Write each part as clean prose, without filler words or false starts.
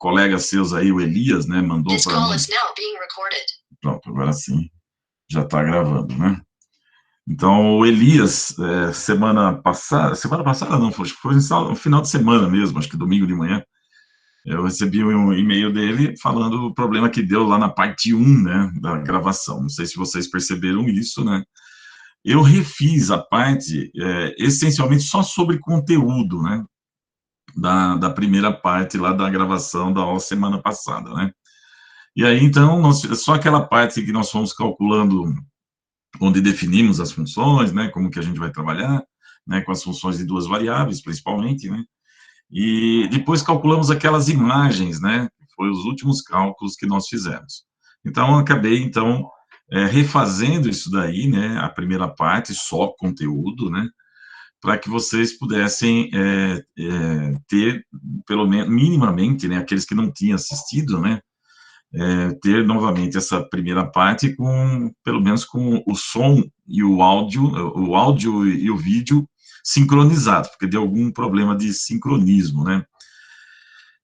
colegas seus aí, o Elias, né, mandou para mim. Pronto, agora sim, já está gravando, né? Então, o Elias, semana passada não, foi no final de semana mesmo, acho que domingo de manhã, eu recebi um e-mail dele falando o problema que deu lá na parte 1, né, da gravação. Não sei se vocês perceberam isso, né? Eu refiz a parte, essencialmente, só sobre conteúdo, né? Da primeira parte lá da gravação da aula semana passada, né? E aí, então, só aquela parte que nós fomos calculando, onde definimos as funções, né? Como que a gente vai trabalhar, né? Com as funções de duas variáveis, principalmente, né? E depois calculamos aquelas imagens, né? Foi os últimos cálculos que nós fizemos. Então, eu acabei, então, refazendo isso daí, né? A primeira parte, só conteúdo, né? Para que vocês pudessem ter, pelo menos, minimamente, né? Aqueles que não tinham assistido, né? Ter novamente essa primeira parte com, pelo menos, com o som e o áudio e o vídeo sincronizados, porque deu algum problema de sincronismo, né?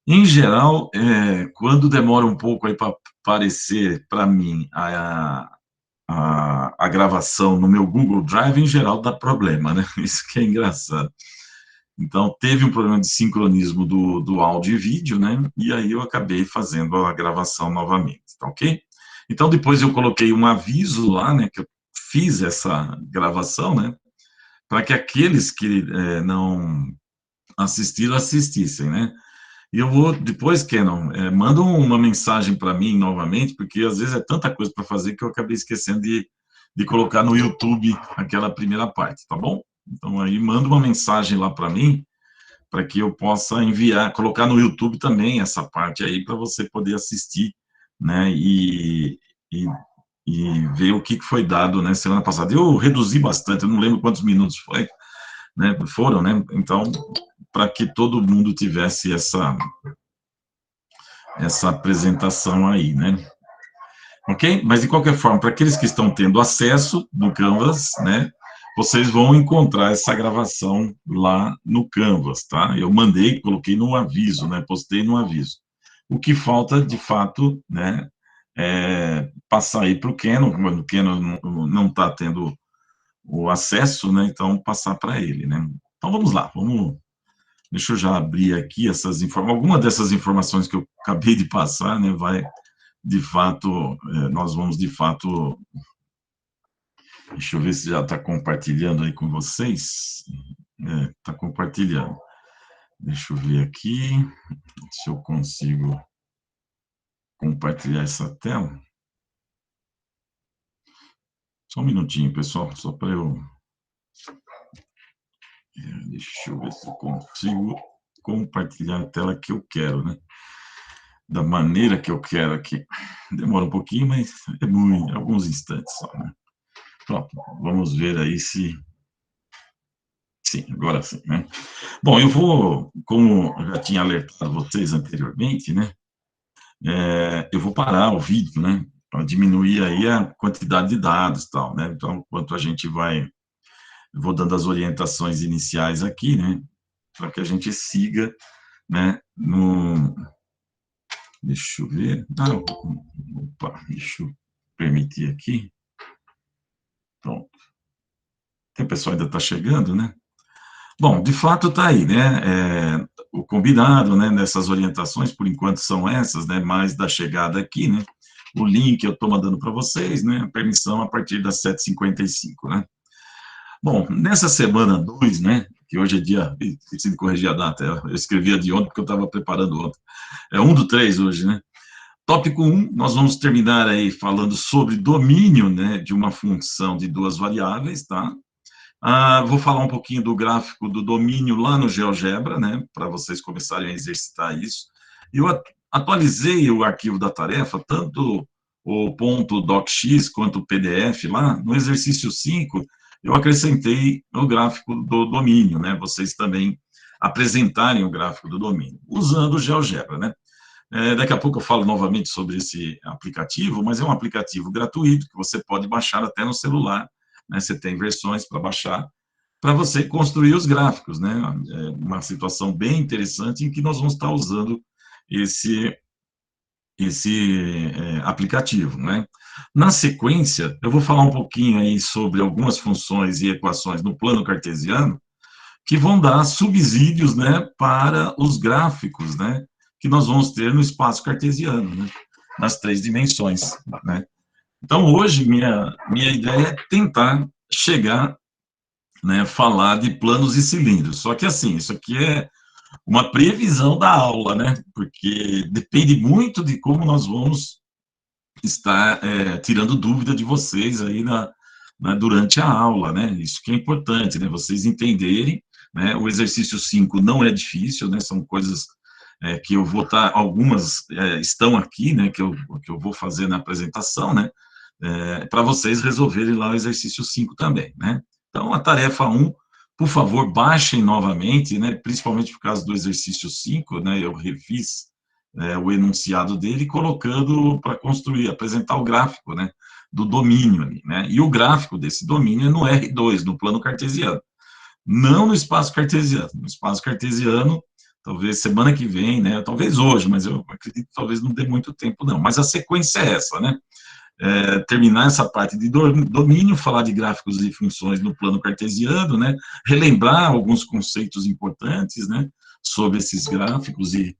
Em geral, quando demora um pouco aí para aparecer para mim a gravação no meu Google Drive, em geral dá problema, né? Isso que é engraçado. Então, teve um problema de sincronismo do áudio e vídeo, né? E aí eu acabei fazendo a gravação novamente, tá ok? Então, depois eu coloquei um aviso lá, né? Que eu fiz essa gravação, né? Para que aqueles que não assistiram, assistissem, né? E eu vou, depois, Kenon, manda uma mensagem para mim novamente, porque às vezes é tanta coisa para fazer que eu acabei esquecendo de colocar no YouTube aquela primeira parte, tá bom? Então, aí manda uma mensagem lá para mim, para que eu possa enviar, colocar no YouTube também essa parte aí, para você poder assistir, né, e, e ver o que foi dado, né, semana passada. Eu reduzi bastante, eu não lembro quantos minutos foram, né, então, para que todo mundo tivesse essa apresentação aí, né. Ok? Mas, de qualquer forma, para aqueles que estão tendo acesso no Canvas, né, vocês vão encontrar essa gravação lá no Canvas, tá? Eu mandei, coloquei no aviso, né, postei no aviso. O que falta, de fato, né, é passar aí para o Kenon, como o Kenon não está tendo o acesso, né, então passar para ele, né. Então, vamos lá, deixa eu já abrir aqui essas informações, alguma dessas informações que eu acabei de passar, né, vai, de fato, nós vamos, de fato, deixa eu ver se já está compartilhando aí com vocês, está compartilhando, deixa eu ver aqui, se eu consigo compartilhar essa tela, só um minutinho, pessoal, só para eu, deixa eu ver se eu consigo compartilhar a tela que eu quero, né, da maneira que eu quero aqui, demora um pouquinho, mas é muito, alguns instantes só, né. Pronto, vamos ver aí se... Sim, agora sim, né. Bom, eu vou, como eu já tinha alertado vocês anteriormente, né, eu vou parar o vídeo, né, para diminuir aí a quantidade de dados e tal, né. Então, enquanto a gente vai, eu vou dando as orientações iniciais aqui, né, para que a gente siga, né, no... Deixa eu ver. Opa, deixa eu permitir aqui. Pronto. O pessoal ainda está chegando, né? Bom, de fato está aí, né, o combinado, né, nessas orientações, por enquanto são essas, né, mais da chegada aqui, né, o link eu estou mandando para vocês, né, a permissão a partir das 7h55, né. Bom, nessa semana 2, né, que hoje é dia, preciso corrigir a data, eu escrevi a de ontem porque eu estava preparando ontem, é 1/3 hoje, né. Tópico 1, nós vamos terminar aí falando sobre domínio, né, de uma função de duas variáveis, tá? Vou falar um pouquinho do gráfico do domínio lá no GeoGebra, né, para vocês começarem a exercitar isso. Eu atualizei o arquivo da tarefa, tanto o .docx quanto o PDF lá. No exercício 5, eu acrescentei o gráfico do domínio, né, vocês também apresentarem o gráfico do domínio, usando o GeoGebra, né. Daqui a pouco eu falo novamente sobre esse aplicativo, mas é um aplicativo gratuito que você pode baixar até no celular, né? Você tem versões para baixar, para você construir os gráficos, né? É uma situação bem interessante em que nós vamos estar usando esse, aplicativo, né? Na sequência, eu vou falar um pouquinho aí sobre algumas funções e equações no plano cartesiano, que vão dar subsídios, né, para os gráficos, né, que nós vamos ter no espaço cartesiano, né, nas 3 dimensões, né. Então, hoje, minha ideia é tentar chegar, né, falar de planos e cilindros. Só que, assim, isso aqui é uma previsão da aula, né, porque depende muito de como nós vamos estar tirando dúvida de vocês aí durante a aula, né, isso que é importante, né, vocês entenderem, né, o exercício 5 não é difícil, né, são coisas que eu vou estar, algumas estão aqui, né, que eu vou fazer na apresentação, né, para vocês resolverem lá o exercício 5 também, né. Então, a tarefa 1, por favor, baixem novamente, né, principalmente por causa do exercício 5, né, eu refiz o enunciado dele, colocando para construir, apresentar o gráfico, né, do domínio ali, né, e o gráfico desse domínio é no R2, no plano cartesiano, não no espaço cartesiano. No espaço cartesiano, talvez semana que vem, né, talvez hoje, mas eu acredito que talvez não dê muito tempo, não. Mas a sequência é essa, né? Terminar essa parte de domínio, falar de gráficos e funções no plano cartesiano, né? Relembrar alguns conceitos importantes, né? Sobre esses gráficos e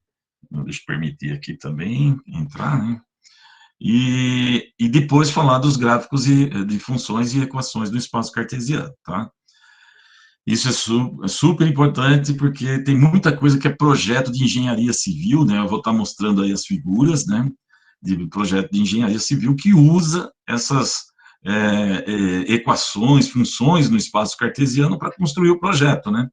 deixa eu permitir aqui também entrar, né? E depois falar dos gráficos de funções e equações do espaço cartesiano, tá? Isso é super importante, porque tem muita coisa que é projeto de engenharia civil, né? Eu vou estar mostrando aí as figuras, né? De projeto de engenharia civil que usa essas equações, funções no espaço cartesiano para construir o projeto, né?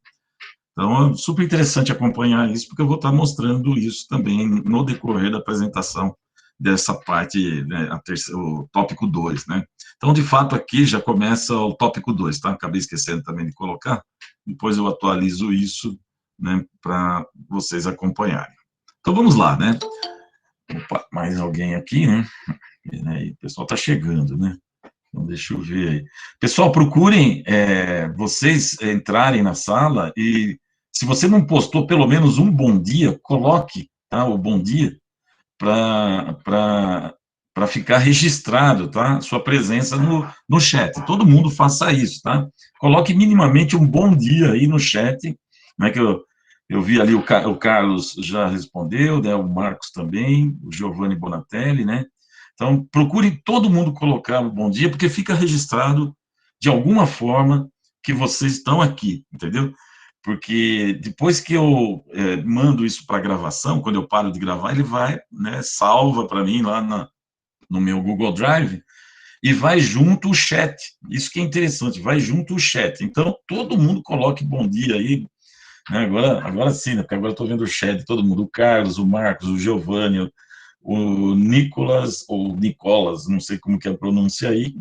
Então, é super interessante acompanhar isso, porque eu vou estar mostrando isso também no decorrer da apresentação dessa parte, né, o tópico 2, né? Então, de fato, aqui já começa o tópico 2, tá? Acabei esquecendo também de colocar, depois eu atualizo isso, né, para vocês acompanharem. Então, vamos lá, né? Opa, mais alguém aqui, né? O pessoal está chegando, né? Então, deixa eu ver aí. Pessoal, procurem vocês entrarem na sala e, se você não postou pelo menos um bom dia, coloque, tá? O bom dia, para ficar registrado, tá? Sua presença no chat. Todo mundo faça isso, tá? Coloque minimamente um bom dia aí no chat, né? Que eu vi ali o Carlos já respondeu, né? O Marcos também, o Giovanni Bonatelli, né? Então, procure todo mundo colocar o bom dia, porque fica registrado de alguma forma que vocês estão aqui, entendeu? Porque depois que eu mando isso para gravação, quando eu paro de gravar, ele vai, né, salva para mim lá no meu Google Drive e vai junto o chat. Isso que é interessante, vai junto o chat. Então, todo mundo coloque bom dia aí, né, agora sim, né, porque agora eu estou vendo o chat de todo mundo, o Carlos, o Marcos, o Giovanni, o Nicolas, ou Nicolas, não sei como que é a pronúncia aí,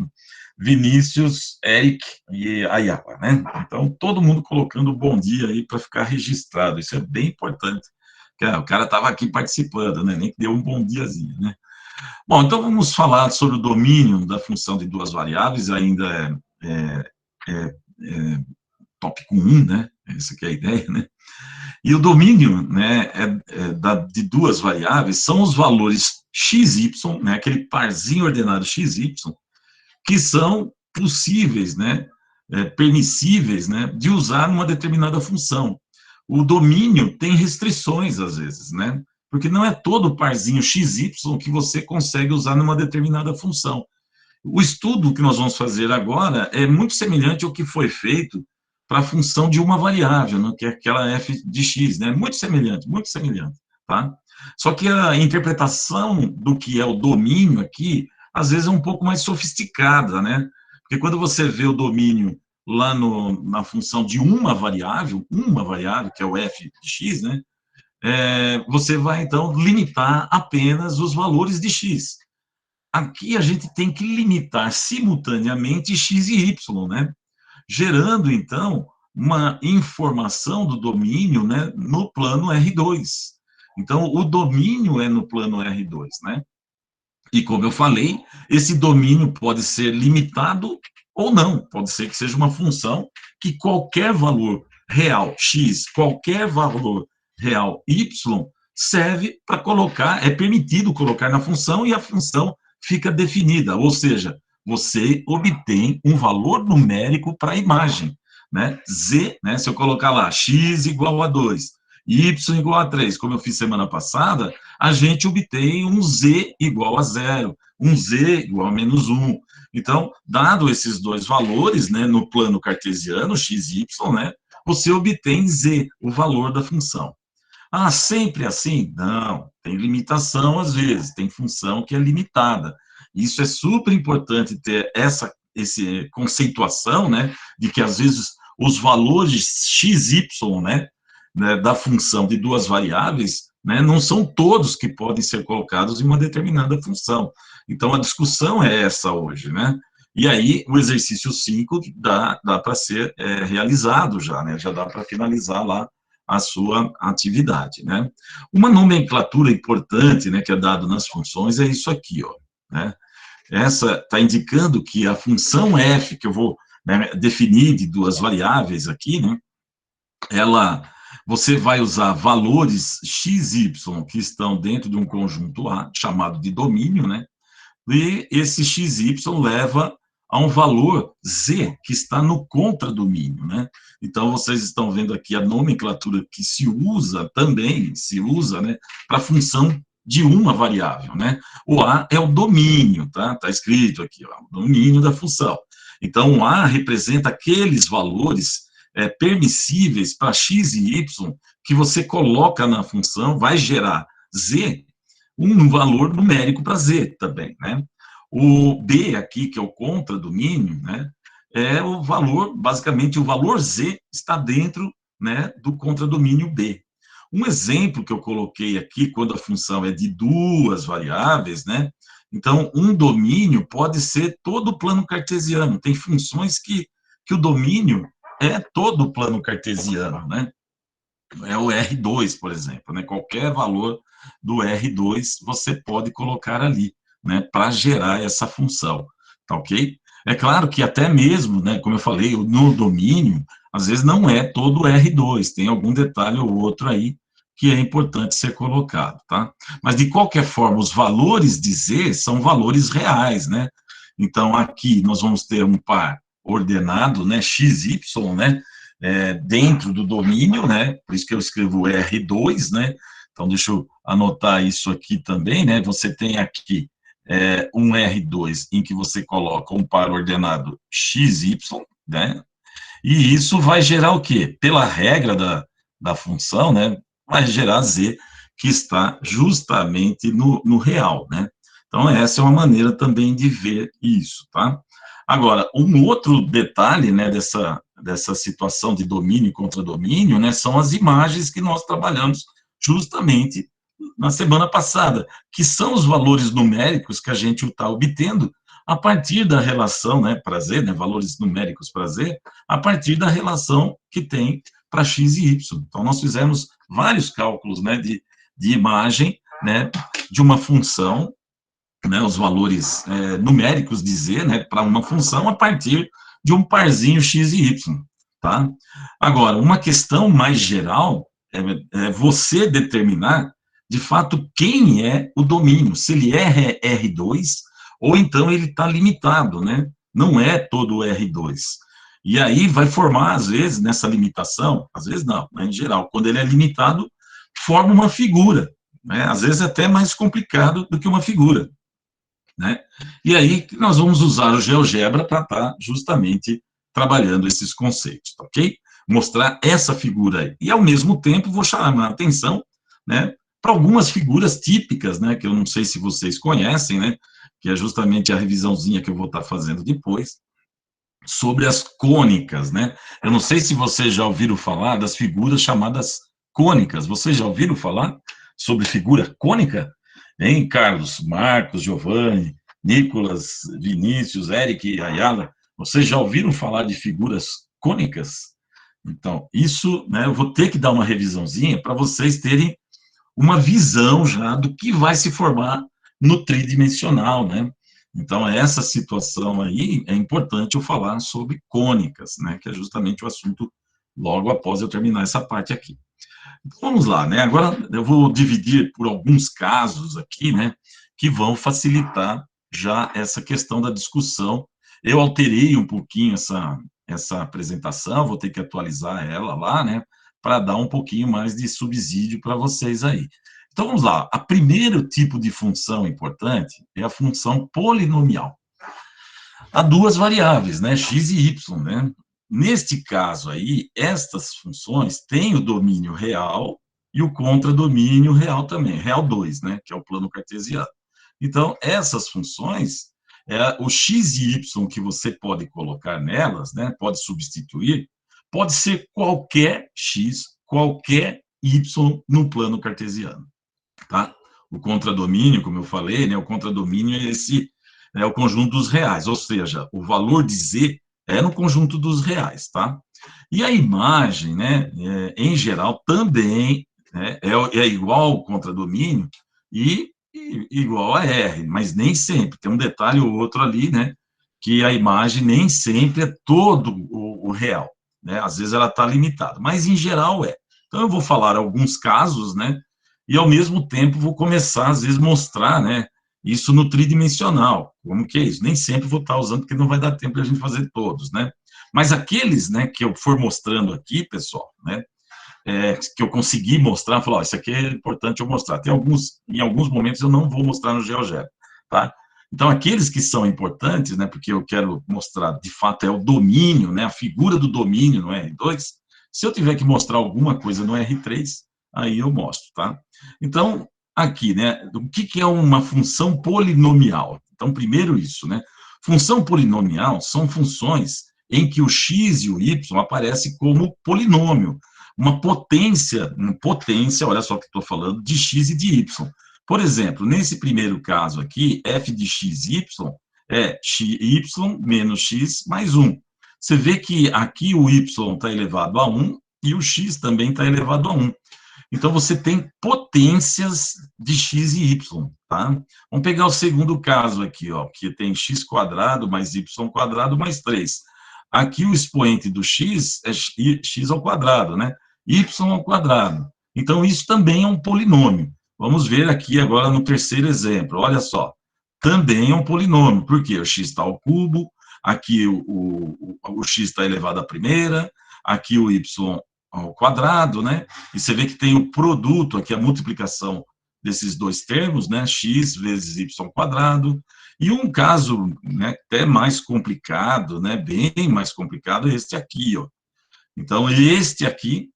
Vinícius, Eric e Ayala, né? Então, todo mundo colocando bom dia aí para ficar registrado, isso é bem importante. O cara estava aqui participando, né? Nem que deu um bom diazinho, né? Bom, então vamos falar sobre o domínio da função de duas variáveis, ainda é tópico 1, né? Essa que é a ideia, né? E o domínio, né, de duas variáveis são os valores x, y, né, aquele parzinho ordenado x, y, que são possíveis, né, permissíveis, né, de usar numa determinada função. O domínio tem restrições, às vezes, né, porque não é todo o parzinho x, y que você consegue usar numa determinada função. O estudo que nós vamos fazer agora é muito semelhante ao que foi feito para a função de uma variável, né, que é aquela f de x, né? Muito semelhante, tá? Só que a interpretação do que é o domínio aqui, às vezes é um pouco mais sofisticada, né? Porque quando você vê o domínio lá na função de uma variável, que é o f de x, né? Você vai, então, limitar apenas os valores de x. Aqui a gente tem que limitar simultaneamente x e y, né? Gerando, então, uma informação do domínio, né, no plano R2. Então, o domínio é no plano R2, né? E, como eu falei, esse domínio pode ser limitado ou não, pode ser que seja uma função que qualquer valor real x, qualquer valor real y, serve para colocar, é permitido colocar na função e a função fica definida, ou seja, você obtém um valor numérico para a imagem, né? Z, né, se eu colocar lá, x igual a 2, y igual a 3, como eu fiz semana passada, a gente obtém um z igual a 0, um z igual a menos 1. Então, dado esses dois valores, né, no plano cartesiano, x e y, né, você obtém z, o valor da função. Ah, sempre assim? Não, tem limitação às vezes, tem função que é limitada. Isso é super importante ter essa conceituação, né, de que às vezes os valores x, y, né, da função de duas variáveis, né, não são todos que podem ser colocados em uma determinada função. Então, a discussão é essa hoje, né? E aí, o exercício 5 dá para ser realizado já, né? Já dá para finalizar lá a sua atividade, né? Uma nomenclatura importante, né, que é dado nas funções é isso aqui, ó, né? Essa está indicando que a função f, que eu vou, né, definir de duas variáveis aqui, né, você vai usar valores x, y, que estão dentro de um conjunto A, chamado de domínio, né, e esse x, y leva a um valor z, que está no contradomínio, né? Então, vocês estão vendo aqui a nomenclatura que se usa também, né, para a função de uma variável, né? O A é o domínio, tá? Está escrito aqui, ó, o domínio da função. Então, o A representa aqueles valores permissíveis para x e y que você coloca na função, vai gerar z, um valor numérico para z também, né? O B aqui, que é o contradomínio, né, é o valor, basicamente, o valor z está dentro, né, do contradomínio B. Um exemplo que eu coloquei aqui, quando a função é de duas variáveis, né, então, um domínio pode ser todo o plano cartesiano. Tem funções que o domínio é todo o plano cartesiano, né? É o R2, por exemplo, né? Qualquer valor do R2 você pode colocar ali, né, para gerar essa função, tá ok? É claro que até mesmo, né, como eu falei, no domínio, às vezes não é todo o R2, tem algum detalhe ou outro aí que é importante ser colocado, tá? Mas, de qualquer forma, os valores de Z são valores reais, né? Então, aqui nós vamos ter um par ordenado, né, x, y, né, dentro do domínio, né, por isso que eu escrevo R2, né, então deixa eu anotar isso aqui também, né, você tem aqui um R2 em que você coloca um par ordenado XY, né, e isso vai gerar o quê? Pela regra da função, né, vai gerar Z, que está justamente no real, né. Então, essa é uma maneira também de ver isso, tá? Agora, um outro detalhe, né, dessa situação de domínio contra domínio, né, são as imagens que nós trabalhamos justamente na semana passada, que são os valores numéricos que a gente está obtendo a partir da relação, né, para Z, né, valores numéricos para Z, a partir da relação que tem para x e y. Então, nós fizemos vários cálculos, né, de imagem, né, de uma função, né, os valores numéricos de Z, né, para uma função a partir de um parzinho x e y, tá? Agora, uma questão mais geral é você determinar, de fato, quem é o domínio, se ele é R2 ou então ele está limitado, né? Não é todo o R2. E aí vai formar, às vezes, nessa limitação, às vezes não, né, em geral, quando ele é limitado, forma uma figura, né? Às vezes é até mais complicado do que uma figura, né? E aí nós vamos usar o GeoGebra para estar justamente trabalhando esses conceitos, tá ok? Mostrar essa figura aí. E, ao mesmo tempo, vou chamar a atenção, né, para algumas figuras típicas, né, que eu não sei se vocês conhecem, né, que é justamente a revisãozinha que eu vou estar fazendo depois, sobre as cônicas, né? Eu não sei se vocês já ouviram falar das figuras chamadas cônicas. Vocês já ouviram falar sobre figura cônica? Hein, Carlos, Marcos, Giovanni, Nicolas, Vinícius, Eric, Ayala, vocês já ouviram falar de figuras cônicas? Então, isso, né, eu vou ter que dar uma revisãozinha para vocês terem uma visão já do que vai se formar no tridimensional, né? Então, essa situação aí, é importante eu falar sobre cônicas, né, que é justamente o assunto logo após eu terminar essa parte aqui. Então, vamos lá, né? Agora eu vou dividir por alguns casos aqui, né? Que vão facilitar já essa questão da discussão. Eu alterei um pouquinho essa apresentação, vou ter que atualizar ela lá, né? Para dar um pouquinho mais de subsídio para vocês aí. Então, vamos lá. A primeiro tipo de função importante é a função polinomial. Há duas variáveis, né, x e y, né? Neste caso aí, estas funções têm o domínio real e o contradomínio real também, real 2, né, que é o plano cartesiano. Então, essas funções, o x e y que você pode colocar nelas, né, pode substituir, pode ser qualquer x, qualquer y no plano cartesiano, tá? O contradomínio, como eu falei, né, o contradomínio é o conjunto dos reais, ou seja, o valor de z é no conjunto dos reais, tá? E a imagem, né, em geral, também, né, é igual ao contradomínio e igual a R, mas nem sempre. Tem um detalhe ou outro ali, né, que a imagem nem sempre é todo o real, né? Às vezes ela está limitada, mas em geral é. Então eu vou falar alguns casos, né, e ao mesmo tempo vou começar, às vezes, mostrar, né, isso no tridimensional. Como que é isso? Nem sempre vou estar usando, porque não vai dar tempo para a gente fazer todos, né? Mas aqueles, né, que eu for mostrando aqui, pessoal, né, que eu consegui mostrar, falar, isso aqui é importante eu mostrar. Tem alguns, em alguns momentos eu não vou mostrar no GeoGebra, tá? Então, aqueles que são importantes, né, porque eu quero mostrar, de fato, é o domínio, né, a figura do domínio no R2, se eu tiver que mostrar alguma coisa no R3, aí eu mostro, tá? Então, aqui, né, o que é uma função polinomial? Então, primeiro isso, né? Função polinomial são funções em que o x e o y aparecem como polinômio, uma potência, olha só o que estou falando, de x e de y. Por exemplo, nesse primeiro caso aqui, f de x e y é y menos x mais 1. Você vê que aqui o y está elevado a 1 e o x também está elevado a 1. Então, você tem potências de x e y, tá? Vamos pegar o segundo caso aqui, ó, que tem x quadrado mais y quadrado mais 3. Aqui o expoente do x é x ao quadrado, né? Y ao quadrado. Então, isso também é um polinômio. Vamos ver aqui agora no terceiro exemplo. Olha só. Também é um polinômio. Por quê? O x está ao cubo, aqui o x está elevado à primeira, aqui o y ao quadrado, né? E você vê que tem o produto aqui, a multiplicação desses dois termos, né? X vezes y ao quadrado. E um caso, né, até mais complicado, né? Bem mais complicado, é este aqui, ó. Então, este aqui,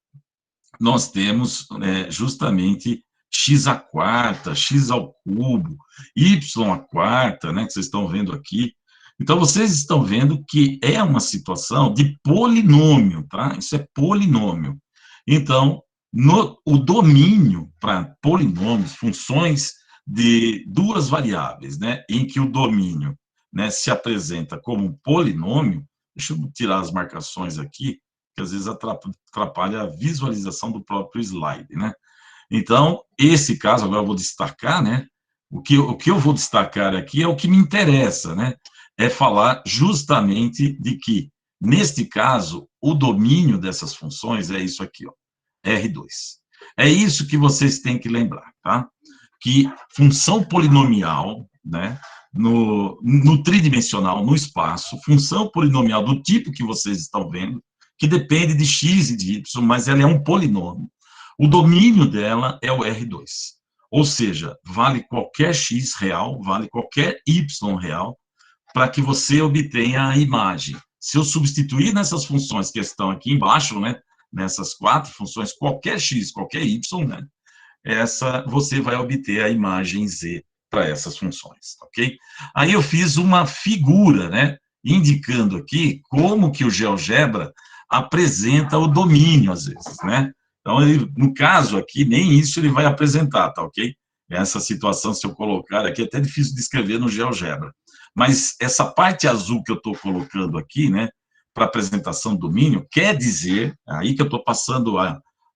nós temos justamente x à quarta, x ao cubo, y à quarta, né, que vocês estão vendo aqui. Então, vocês estão vendo que é uma situação de polinômio, tá? Isso é polinômio. Então, o domínio para polinômios, funções de duas variáveis, né, em que o domínio, né, se apresenta como um polinômio, deixa eu tirar as marcações aqui, que às vezes atrapalha a visualização do próprio slide, né? Então, esse caso, agora eu vou destacar, né? O que eu vou destacar aqui é o que me interessa, né? É falar justamente de que, neste caso, o domínio dessas funções é isso aqui, ó, R2. É isso que vocês têm que lembrar, tá? Que função polinomial, né? No tridimensional, no espaço, função polinomial do tipo que vocês estão vendo, que depende de x e de y, mas ela é um polinômio. O domínio dela é o R2. Ou seja, vale qualquer x real, vale qualquer y real, para que você obtenha a imagem. Se eu substituir nessas funções que estão aqui embaixo, né, nessas quatro funções, qualquer x, qualquer y, né, você vai obter a imagem z para essas funções, ok? Aí eu fiz uma figura, né, indicando aqui como que o GeoGebra apresenta o domínio, às vezes, né? Então, no caso aqui, nem isso ele vai apresentar, tá ok? Essa situação, se eu colocar aqui, é até difícil de escrever no GeoGebra. Mas essa parte azul que eu estou colocando aqui, né, para apresentação do domínio, quer dizer, aí que eu estou passando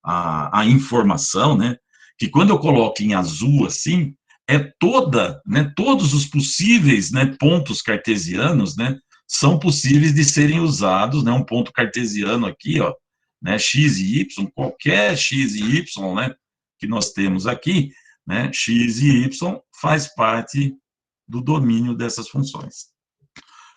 a informação, né, que quando eu coloco em azul assim, é toda, né, todos os possíveis, né, pontos cartesianos, né, são possíveis de serem usados, né, um ponto cartesiano aqui, ó, né, x e y, qualquer x e y, né, que nós temos aqui, né, x e y faz parte do domínio dessas funções.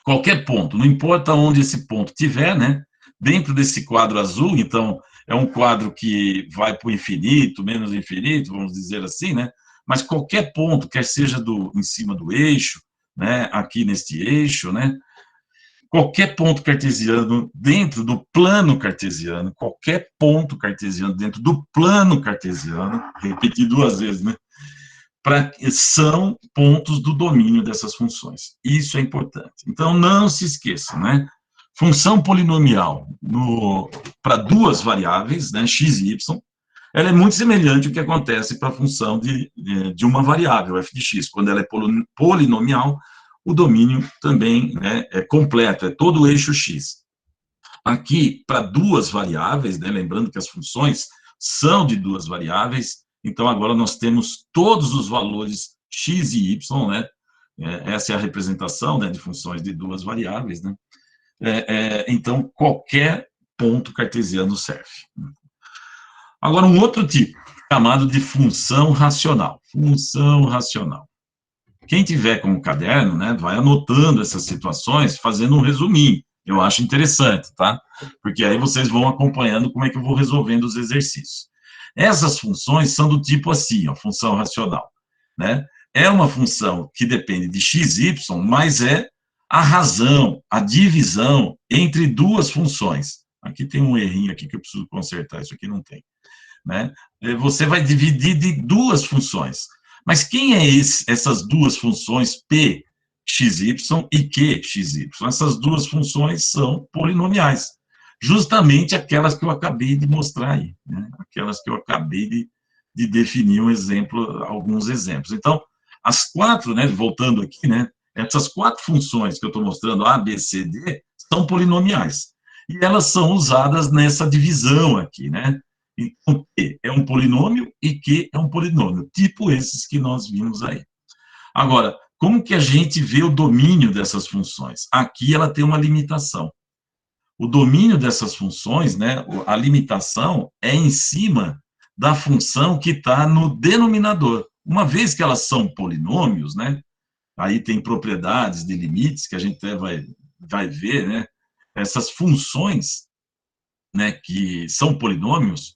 Qualquer ponto, não importa onde esse ponto estiver, né, dentro desse quadro azul, então, é um quadro que vai para o infinito, menos infinito, vamos dizer assim, né, mas qualquer ponto, quer seja em cima do eixo, né, aqui neste eixo, né, qualquer ponto cartesiano dentro do plano cartesiano, qualquer ponto cartesiano dentro do plano cartesiano, repeti 2 vezes, né, são pontos do domínio dessas funções. Isso é importante. Então, não se esqueça, né? Função polinomial para 2 variáveis, né, x e y, ela é muito semelhante ao que acontece para a função de uma variável, f de x. Quando ela é polinomial, o domínio também, né, é completo, é todo o eixo x. Aqui, para 2 variáveis, né, lembrando que as funções são de 2 variáveis, então agora nós temos todos os valores x e y, né? Essa é a representação, né, de funções de 2 variáveis, né? Então, qualquer ponto cartesiano serve. Agora, um outro tipo, chamado de função racional. Função racional. Quem tiver com o caderno, né, vai anotando essas situações, fazendo um resuminho. Eu acho interessante, tá? Porque aí vocês vão acompanhando como é que eu vou resolvendo os exercícios. Essas funções são do tipo assim, ó, função racional, né? É uma função que depende de x, y, mas é a razão, a divisão entre 2 funções. Aqui tem um errinho aqui que eu preciso consertar, isso aqui não tem, né? Você vai dividir de 2 funções. Mas quem é essas 2 funções P, xy e Q, xy? Essas 2 funções são polinomiais. Justamente aquelas que eu acabei de mostrar aí, né? Aquelas que eu acabei de definir um exemplo, alguns exemplos. Então, as 4, né, voltando aqui, né, essas 4 funções que eu estou mostrando, A, B, C, D, são polinomiais. E elas são usadas nessa divisão aqui, né? Então, P é um polinômio e Q é um polinômio, tipo esses que nós vimos aí. Agora, como que a gente vê o domínio dessas funções? Aqui ela tem uma limitação. O domínio dessas funções, né, a limitação é em cima da função que está no denominador. Uma vez que elas são polinômios, né, aí tem propriedades de limites que a gente até vai ver, né, essas funções, né, que são polinômios,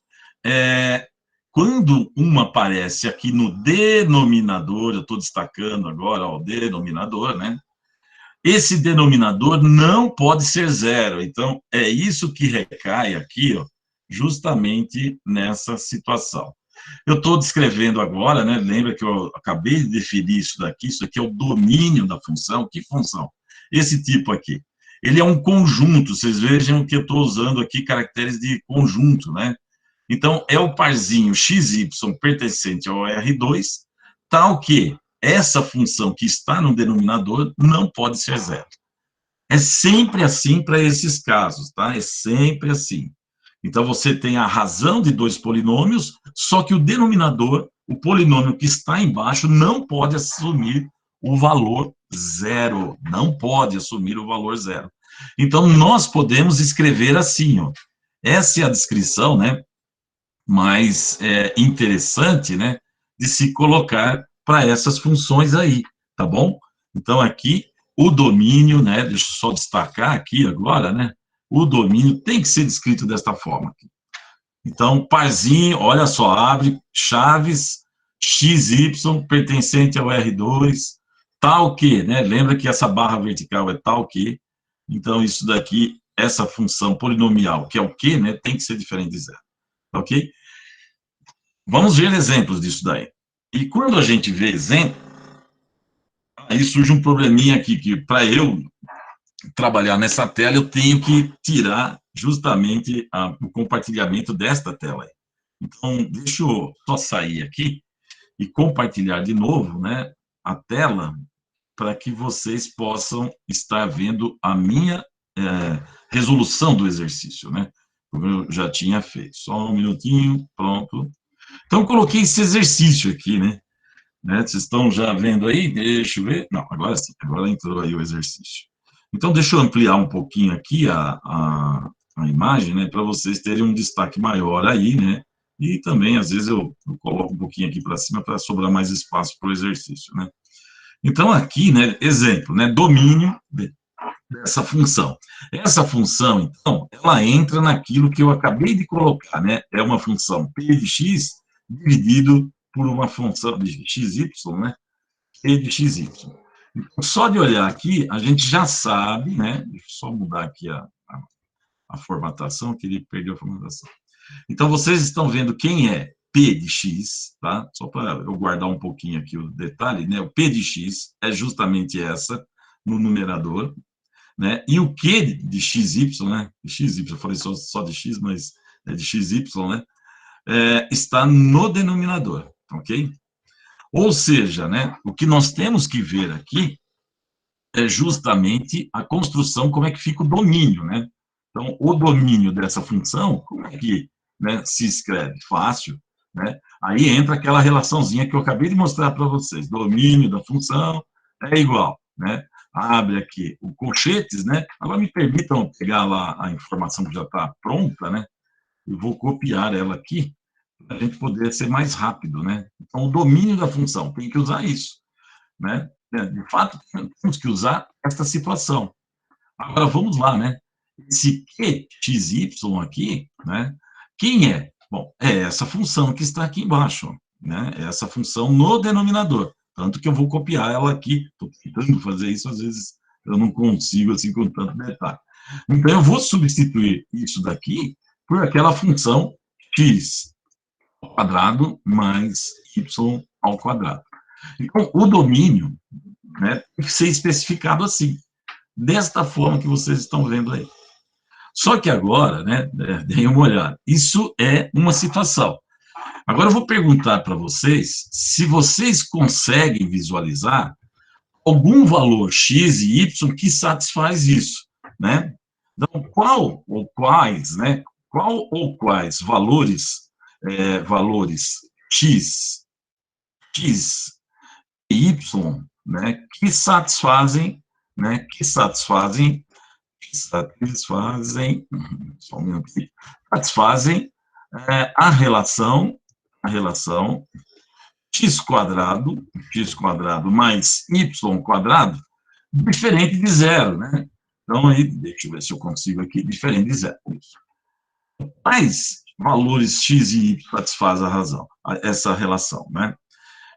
quando uma aparece aqui no denominador, eu estou destacando agora ó, o denominador, né, esse denominador não pode ser zero. Então, é isso que recai aqui, ó, justamente nessa situação. Eu estou descrevendo agora, né, lembra que eu acabei de definir isso aqui é o domínio da função. Que função? Esse tipo aqui. Ele é um conjunto, vocês vejam que eu estou usando aqui caracteres de conjunto, né? Então, é o parzinho xy pertencente ao R2, tal que essa função que está no denominador não pode ser zero. É sempre assim para esses casos, tá? É sempre assim. Então, você tem a razão de 2 polinômios, só que o denominador, o polinômio que está embaixo, não pode assumir o valor zero. Não pode assumir o valor zero. Então, nós podemos escrever assim, ó. Essa é a descrição, né, mais interessante, né, de se colocar para essas funções aí, tá bom? Então, aqui, o domínio, né, deixa eu só destacar aqui agora, né, o domínio tem que ser descrito desta forma. Então, parzinho, olha só, abre chaves, xy pertencente ao R2, tal que, né, lembra que essa barra vertical é tal que, então isso daqui, essa função polinomial, que é o que, né, tem que ser diferente de zero, ok? Vamos ver exemplos disso daí. E quando a gente vê exemplo, aí surge um probleminha aqui, que para eu trabalhar nessa tela, eu tenho que tirar justamente o compartilhamento desta tela. Então, deixa eu só sair aqui e compartilhar de novo, né, a tela, para que vocês possam estar vendo a minha resolução do exercício, né, como eu já tinha feito. Só um minutinho, pronto. Então, coloquei esse exercício aqui, né? Vocês estão já vendo aí? Deixa eu ver. Não, agora sim, agora entrou aí o exercício. Então, deixa eu ampliar um pouquinho aqui a imagem, né, para vocês terem um destaque maior aí, né, e também, às vezes, eu coloco um pouquinho aqui para cima para sobrar mais espaço para o exercício, né. Então, aqui, né, exemplo, né, domínio dessa função. Essa função, então, ela entra naquilo que eu acabei de colocar, né, é uma função p de x dividido por uma função de xy, né, p de xy. Então, só de olhar aqui, a gente já sabe, né, deixa eu só mudar aqui a formatação, que ele perdeu a formatação. Então, vocês estão vendo quem é P de x, tá? Só para eu guardar um pouquinho aqui o detalhe, né? O P de x é justamente essa no numerador, né? E o Q de xy, né? XY, eu falei só de x, mas é de xy, né? Está no denominador, ok? Ou seja, né? O que nós temos que ver aqui é justamente a construção, como é que fica o domínio, né? Então, o domínio dessa função, como é que, né, se escreve? Fácil, né? Aí entra aquela relaçãozinha que eu acabei de mostrar para vocês. Domínio da função é igual, né? Abre aqui o colchetes, né? Agora me permitam pegar lá a informação que já está pronta, né? E vou copiar ela aqui para a gente poder ser mais rápido, né? Então, o domínio da função, tem que usar isso, né? De fato, temos que usar esta situação. Agora, vamos lá, né? Esse QXY aqui, né? Quem é? Bom, é essa função que está aqui embaixo, né? É essa função no denominador. Tanto que eu vou copiar ela aqui. Estou tentando fazer isso, às vezes eu não consigo, assim, com tanto detalhe. Então, eu vou substituir isso daqui por aquela função x ao quadrado mais y ao quadrado. Então, o domínio, né, tem que ser especificado assim, desta forma que vocês estão vendo aí. Só que agora, né, deem uma olhada, isso é uma situação. Agora eu vou perguntar para vocês se vocês conseguem visualizar algum valor x e y que satisfaz isso, né? Então, qual ou quais, né? Qual ou quais valores, valores x e y, né, que satisfazem, né, só um minutinho, satisfazem a relação x quadrado mais y quadrado, diferente de zero, né? Então, aí, deixa eu ver se eu consigo aqui, diferente de zero. Quais valores x e y satisfazem essa relação, né?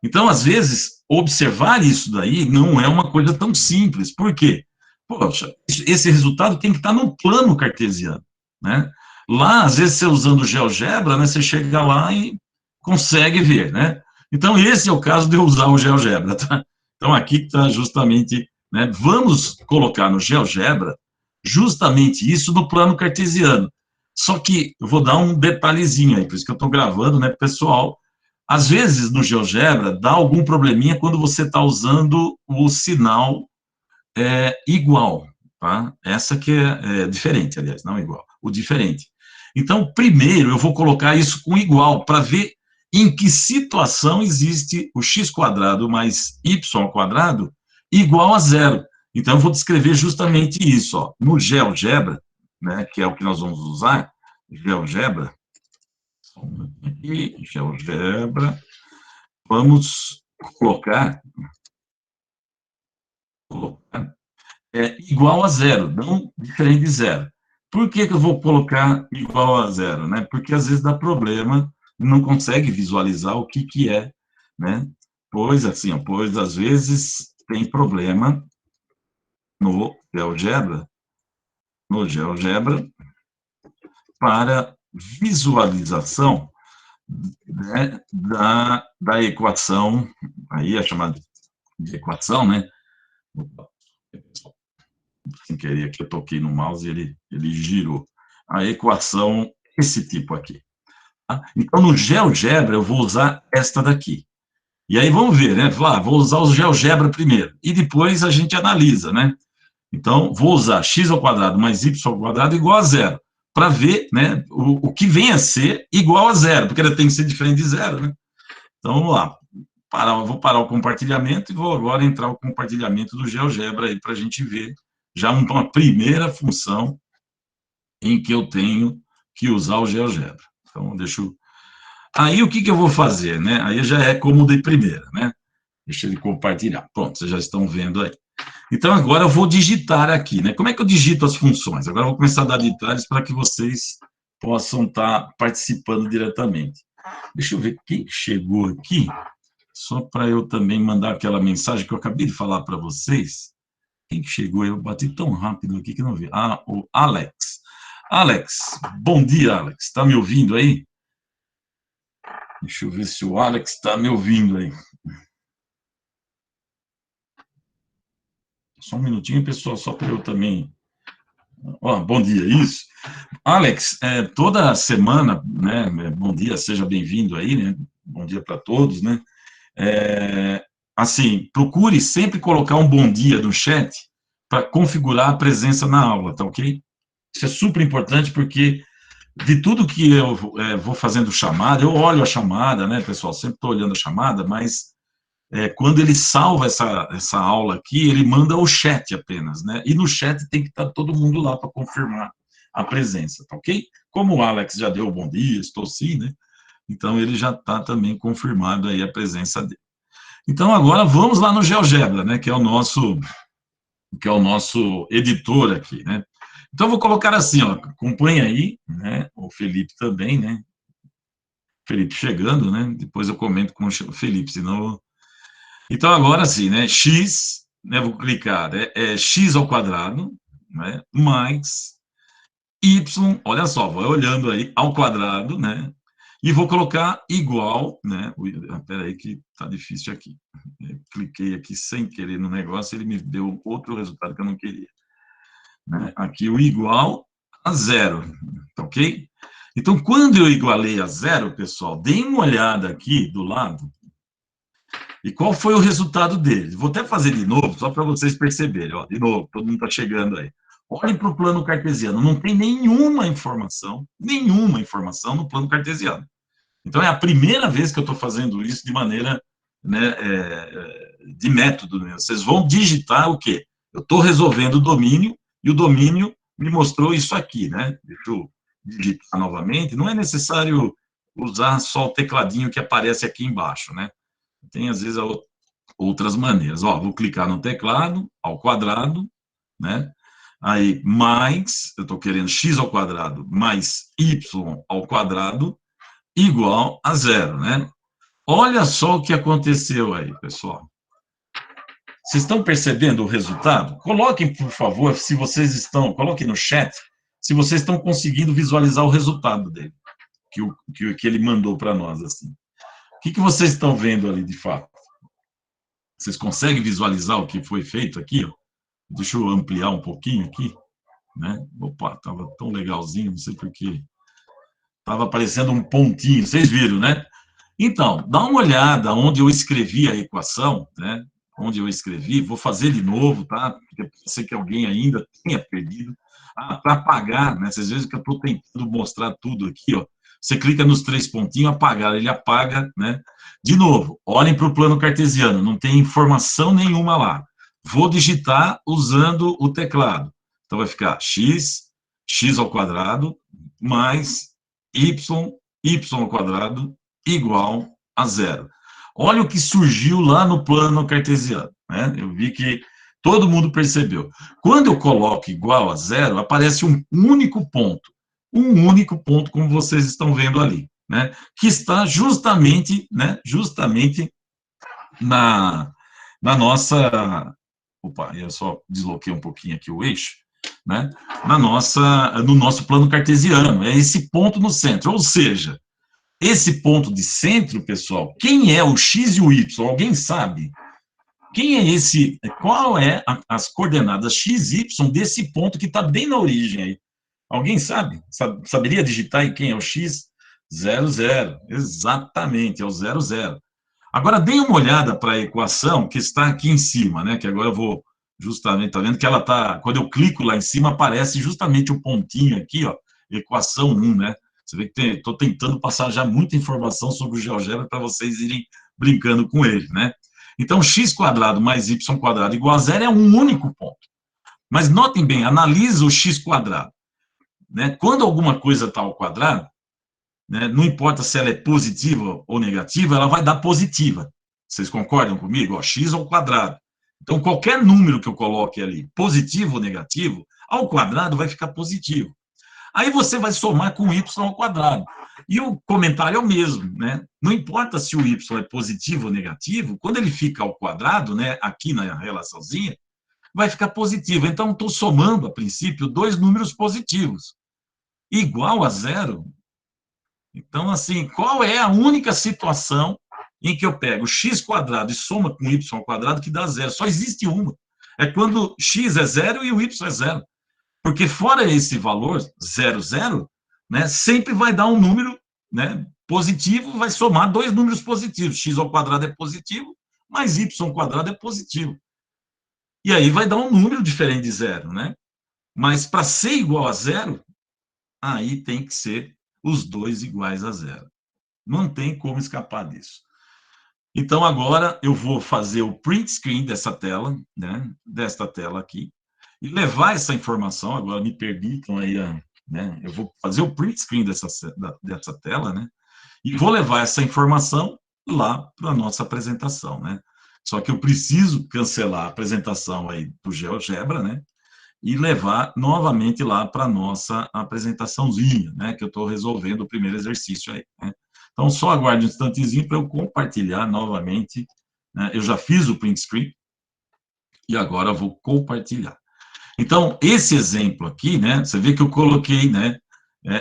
Então, às vezes, observar isso daí não é uma coisa tão simples. Por quê? Poxa, esse resultado tem que estar no plano cartesiano, né? Lá, às vezes, você usando o GeoGebra, né, você chega lá e consegue ver, né? Então, esse é o caso de eu usar o GeoGebra, tá? Então, aqui está justamente, né, vamos colocar no GeoGebra justamente isso no plano cartesiano. Só que eu vou dar um detalhezinho aí, por isso que eu estou gravando, né, pessoal? Às vezes, no GeoGebra, dá algum probleminha quando você está usando o sinal igual, tá? Essa que é diferente, aliás, não igual, o diferente. Então, primeiro, eu vou colocar isso com igual, para ver em que situação existe o x quadrado mais y quadrado igual a zero. Então, eu vou descrever justamente isso, ó. No GeoGebra, né, que é o que nós vamos usar, GeoGebra, aqui, GeoGebra, vamos colocar igual a zero, não diferente de zero. Por que eu vou colocar igual a zero? Né? Porque às vezes dá problema, não consegue visualizar o que é, né? Pois assim, pois às vezes tem problema no GeoGebra para visualização, né, da equação, aí é chamada de equação, né? Sem querer aqui, eu toquei no mouse e ele girou. A equação, esse tipo aqui. Tá? Então, no GeoGebra, eu vou usar esta daqui. E aí, vamos ver, né? Vou usar o GeoGebra primeiro. E depois a gente analisa, né? Então, vou usar x ao quadrado mais y ao quadrado igual a zero. Para ver, né, o que vem a ser igual a zero, porque ele tem que ser diferente de zero, né? Então, vamos lá. Vou parar o compartilhamento e vou agora entrar o compartilhamento do GeoGebra aí para a gente ver já uma primeira função em que eu tenho que usar o GeoGebra. Então, deixa eu... Aí, o que eu vou fazer, né? Aí já é como de primeira, né? Deixa ele compartilhar. Pronto, vocês já estão vendo aí. Então, agora eu vou digitar aqui, né? Como é que eu digito as funções? Agora eu vou começar a dar detalhes para que vocês possam estar participando diretamente. Deixa eu ver quem chegou aqui, só para eu também mandar aquela mensagem que eu acabei de falar para vocês. Quem chegou? Eu bati tão rápido aqui que não vi. Ah, o Alex. Alex, bom dia, Alex. Está me ouvindo aí? Deixa eu ver se o Alex está me ouvindo aí. Só um minutinho, pessoal, só para eu também... bom dia, isso. Alex, toda semana, né, bom dia, seja bem-vindo aí, né, bom dia para todos, né, assim, procure sempre colocar um bom dia no chat para configurar a presença na aula, tá ok? Isso é super importante porque de tudo que eu vou fazendo chamada, eu olho a chamada, né, pessoal, sempre estou olhando a chamada, mas quando ele salva essa aula aqui, ele manda o chat apenas, né? E no chat tem que estar todo mundo lá para confirmar a presença, tá ok? Como o Alex já deu bom dia, estou sim, né? Então, ele já está também confirmado aí a presença dele. Então, agora vamos lá no GeoGebra, né? Que é o nosso editor aqui, né? Então, eu vou colocar assim, ó, acompanha aí, né? O Felipe também, né? Felipe chegando, né? Depois eu comento com o Felipe, senão... Então, agora sim, né? X, né? Vou clicar, x ao quadrado, né? Mais y, olha só, vou olhando aí ao quadrado, né? E vou colocar igual, né? Espera aí que tá difícil aqui. Eu cliquei aqui sem querer no negócio, ele me deu outro resultado que eu não queria. Né? Aqui o igual a zero, tá ok? Então, quando eu igualei a zero, pessoal, deem uma olhada aqui do lado, e qual foi o resultado dele? Vou até fazer de novo, só para vocês perceberem. Ó, de novo, todo mundo está chegando aí. Olhem para o plano cartesiano, não tem nenhuma informação no plano cartesiano. Então, é a primeira vez que eu estou fazendo isso de maneira, né, de método. Né? Vocês vão digitar o quê? Eu estou resolvendo o domínio, e o domínio me mostrou isso aqui. Né? Deixa eu digitar novamente. Não é necessário usar só o tecladinho que aparece aqui embaixo, né? Tem, às vezes, outras maneiras. Ó, vou clicar no teclado, ao quadrado, né? Aí, mais, eu estou querendo x ao quadrado mais y ao quadrado igual a zero, né? Olha só o que aconteceu aí, pessoal. Vocês estão percebendo o resultado? Coloquem, por favor, se vocês estão... Coloquem no chat se vocês estão conseguindo visualizar o resultado dele, que ele mandou para nós, assim. O que vocês estão vendo ali, de fato? Vocês conseguem visualizar o que foi feito aqui? Ó? Deixa eu ampliar um pouquinho aqui. Né? Opa, estava tão legalzinho, não sei porquê. Estava aparecendo um pontinho, vocês viram, né? Então, dá uma olhada onde eu escrevi a equação, né? Onde eu escrevi, vou fazer de novo, tá? Porque pode ser que alguém ainda tenha perdido. Para apagar, né? Vocês veem que eu estou tentando mostrar tudo aqui, ó. Você clica nos 3 pontinhos, apagar, ele apaga, né? De novo, olhem para o plano cartesiano, não tem informação nenhuma lá. Vou digitar usando o teclado. Então, vai ficar x ao quadrado, mais y ao quadrado, igual a zero. Olha o que surgiu lá no plano cartesiano, né? Eu vi que todo mundo percebeu. Quando eu coloco igual a zero, aparece um único ponto, como vocês estão vendo ali, né? Que está justamente, né? Justamente na nossa... Opa, eu só desloquei um pouquinho aqui o eixo, né? No nosso plano cartesiano, é esse ponto no centro, ou seja, esse ponto de centro, pessoal, quem é o x e o y? Alguém sabe? Quem é esse? Qual é as coordenadas x e y desse ponto que está bem na origem aí? Alguém sabe? Saberia digitar aí quem é o x? 0, 0. Exatamente, é o 0, 0. Agora, dê uma olhada para a equação que está aqui em cima, né? Que agora eu vou justamente, tá vendo que ela está, quando eu clico lá em cima, aparece justamente o pontinho aqui, ó, equação 1, né? Você vê que estou tentando passar já muita informação sobre o GeoGebra para vocês irem brincando com ele, né? Então, x² mais y² igual a zero é um único ponto. Mas notem bem, analisa o x². né? Quando alguma coisa está ao quadrado, né, não importa se ela é positiva ou negativa, ela vai dar positiva. Vocês concordam comigo? Ó, x ao quadrado. Então, qualquer número que eu coloque ali, positivo ou negativo, ao quadrado vai ficar positivo. Aí você vai somar com y ao quadrado. E o comentário é o mesmo, né? Não importa se o y é positivo ou negativo, quando ele fica ao quadrado, né, aqui na relaçãozinha, vai ficar positivo. Então, estou somando, a princípio, dois números positivos. Igual a zero. Então, assim, qual é a única situação em que eu pego x² e soma com y² que dá zero? Só existe uma. É quando x é zero e o y é zero. Porque fora esse valor, 0, 0, né, sempre vai dar um número, né, positivo, vai somar dois números positivos. X² é positivo, mais y² é positivo. E aí vai dar um número diferente de zero, né? Mas para ser igual a zero, aí tem que ser os dois iguais a zero. Não tem como escapar disso. Então, agora eu vou fazer o print screen dessa tela, né, desta tela aqui, e levar essa informação, agora me permitam aí, né, eu vou fazer o print screen dessa tela, né, e vou levar essa informação lá para a nossa apresentação, né. Só que eu preciso cancelar a apresentação aí do GeoGebra, né, e levar novamente lá para a nossa apresentaçãozinha, né, que eu estou resolvendo o primeiro exercício aí, né. Então, só aguarde um instantezinho para eu compartilhar novamente, né. Eu já fiz o print screen e agora vou compartilhar. Então, esse exemplo aqui, né, você vê que eu coloquei, né,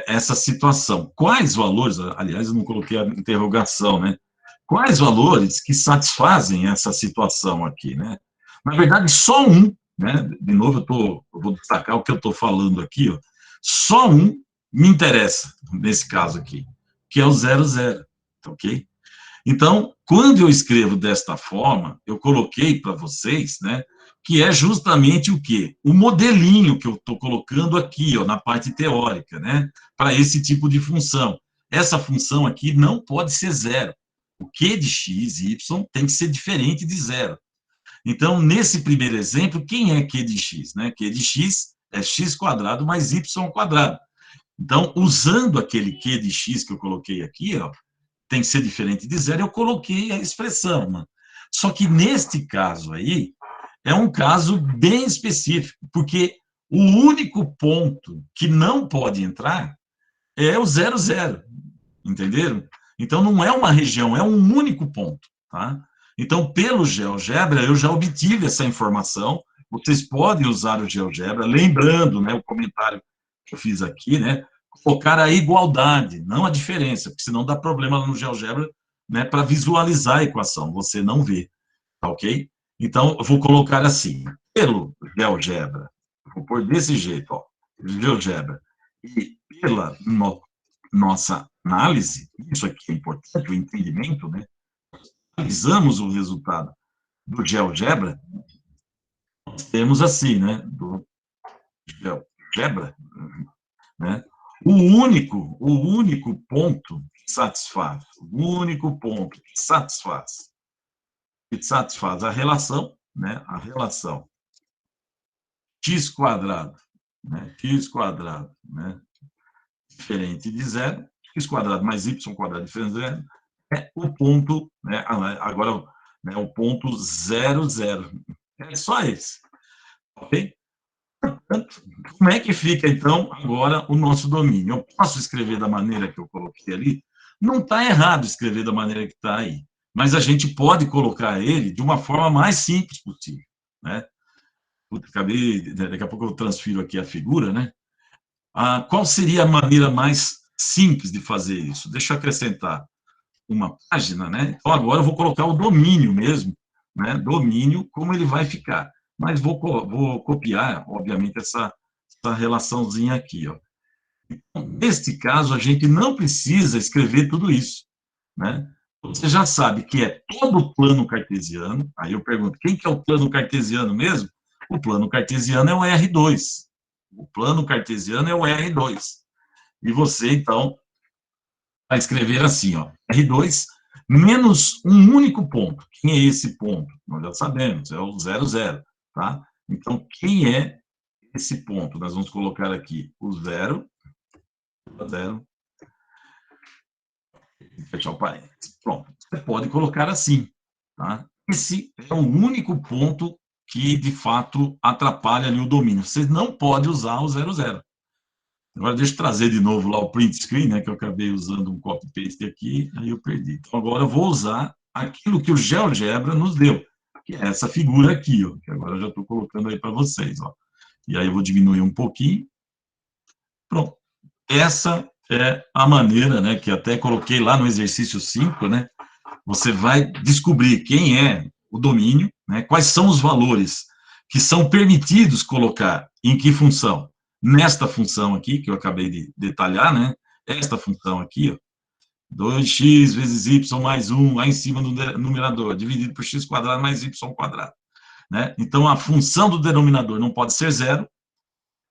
essa situação. Quais valores, aliás, eu não coloquei a interrogação, né? Quais valores que satisfazem essa situação aqui, né? Na verdade, só um, né? De novo, eu vou destacar o que eu estou falando aqui, ó. Só um me interessa, nesse caso aqui, que é o 0, 0, ok? Então, quando eu escrevo desta forma, eu coloquei para vocês, né, que é justamente o quê? O modelinho que eu estou colocando aqui, ó, na parte teórica, né, para esse tipo de função. Essa função aqui não pode ser zero. O q de x e y tem que ser diferente de zero. Então, nesse primeiro exemplo, quem é q de x? Né? Q de x é x² mais y². Então, usando aquele q de x que eu coloquei aqui, ó, tem que ser diferente de zero, eu coloquei a expressão. Né? Só que neste caso aí, é um caso bem específico, porque o único ponto que não pode entrar é o 0, 0, entenderam? Então, não é uma região, é um único ponto, tá? Então, pelo GeoGebra, eu já obtive essa informação, vocês podem usar o GeoGebra, lembrando, né, o comentário que eu fiz aqui, né, colocar a igualdade, não a diferença, porque senão dá problema lá no GeoGebra, né, para visualizar a equação, você não vê, tá ok? Então, eu vou colocar assim, pelo GeoGebra, vou pôr desse jeito, ó, GeoGebra, e pela nossa análise, isso aqui é importante, o entendimento, né? Analisamos o resultado do GeoGebra, nós temos assim, né? Do GeoGebra, né? O único ponto que satisfaz, o único ponto que satisfaz a relação, né? A relação x², né? x², né? Diferente de zero, x² mais y² diferente de zero, é o ponto, né, agora, né, o ponto 0, 0. É só esse. Ok? Portanto, como é que fica, então, agora o nosso domínio? Eu posso escrever da maneira que eu coloquei ali? Não está errado escrever da maneira que está aí, mas a gente pode colocar ele de uma forma mais simples possível, né? Daqui a pouco eu transfiro aqui a figura, né? Qual seria a maneira mais simples de fazer isso? Deixa eu acrescentar uma página, né? Então, agora eu vou colocar o domínio mesmo, né? Domínio, como ele vai ficar. Mas vou copiar, obviamente, essa relaçãozinha aqui, ó. Então, neste caso, a gente não precisa escrever tudo isso, né? Você já sabe que é todo o plano cartesiano. Aí eu pergunto, quem que é o plano cartesiano mesmo? O plano cartesiano é o R2. O plano cartesiano é o R2. E você, então, vai escrever assim, ó, R2 menos um único ponto. Quem é esse ponto? Nós já sabemos, é o 0, 0, tá? Então, quem é esse ponto? Nós vamos colocar aqui o 0, 0, fechar o parênteses. Pronto, você pode colocar assim, tá? Esse é o único ponto que, de fato, atrapalha ali o domínio. Você não pode usar o 00. Agora, deixa eu trazer de novo lá o print screen, né, que eu acabei usando um copy-paste aqui, aí eu perdi. Então, agora eu vou usar aquilo que o GeoGebra nos deu, que é essa figura aqui, ó, que agora eu já estou colocando aí para vocês. Ó. E aí eu vou diminuir um pouquinho. Pronto. Essa é a maneira, né, que até coloquei lá no exercício 5, né, você vai descobrir quem é o domínio, né, quais são os valores que são permitidos colocar em que função. Nesta função aqui, que eu acabei de detalhar, né, esta função aqui, ó, 2x vezes y mais 1, lá em cima do numerador, dividido por x quadrado mais y quadrado. Né? Então, a função do denominador não pode ser zero,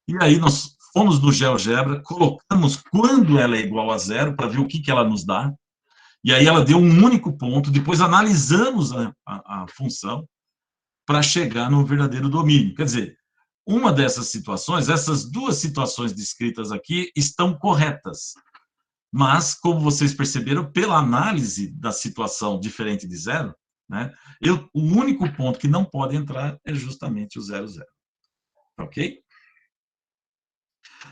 e aí nós fomos no GeoGebra, colocamos quando ela é igual a zero, para ver o que ela nos dá, e aí ela deu um único ponto, depois analisamos a função para chegar no verdadeiro domínio. Quer dizer, uma dessas situações, essas duas situações descritas aqui estão corretas, mas, como vocês perceberam, pela análise da situação diferente de zero, né, o único ponto que não pode entrar é justamente o 00. Ok?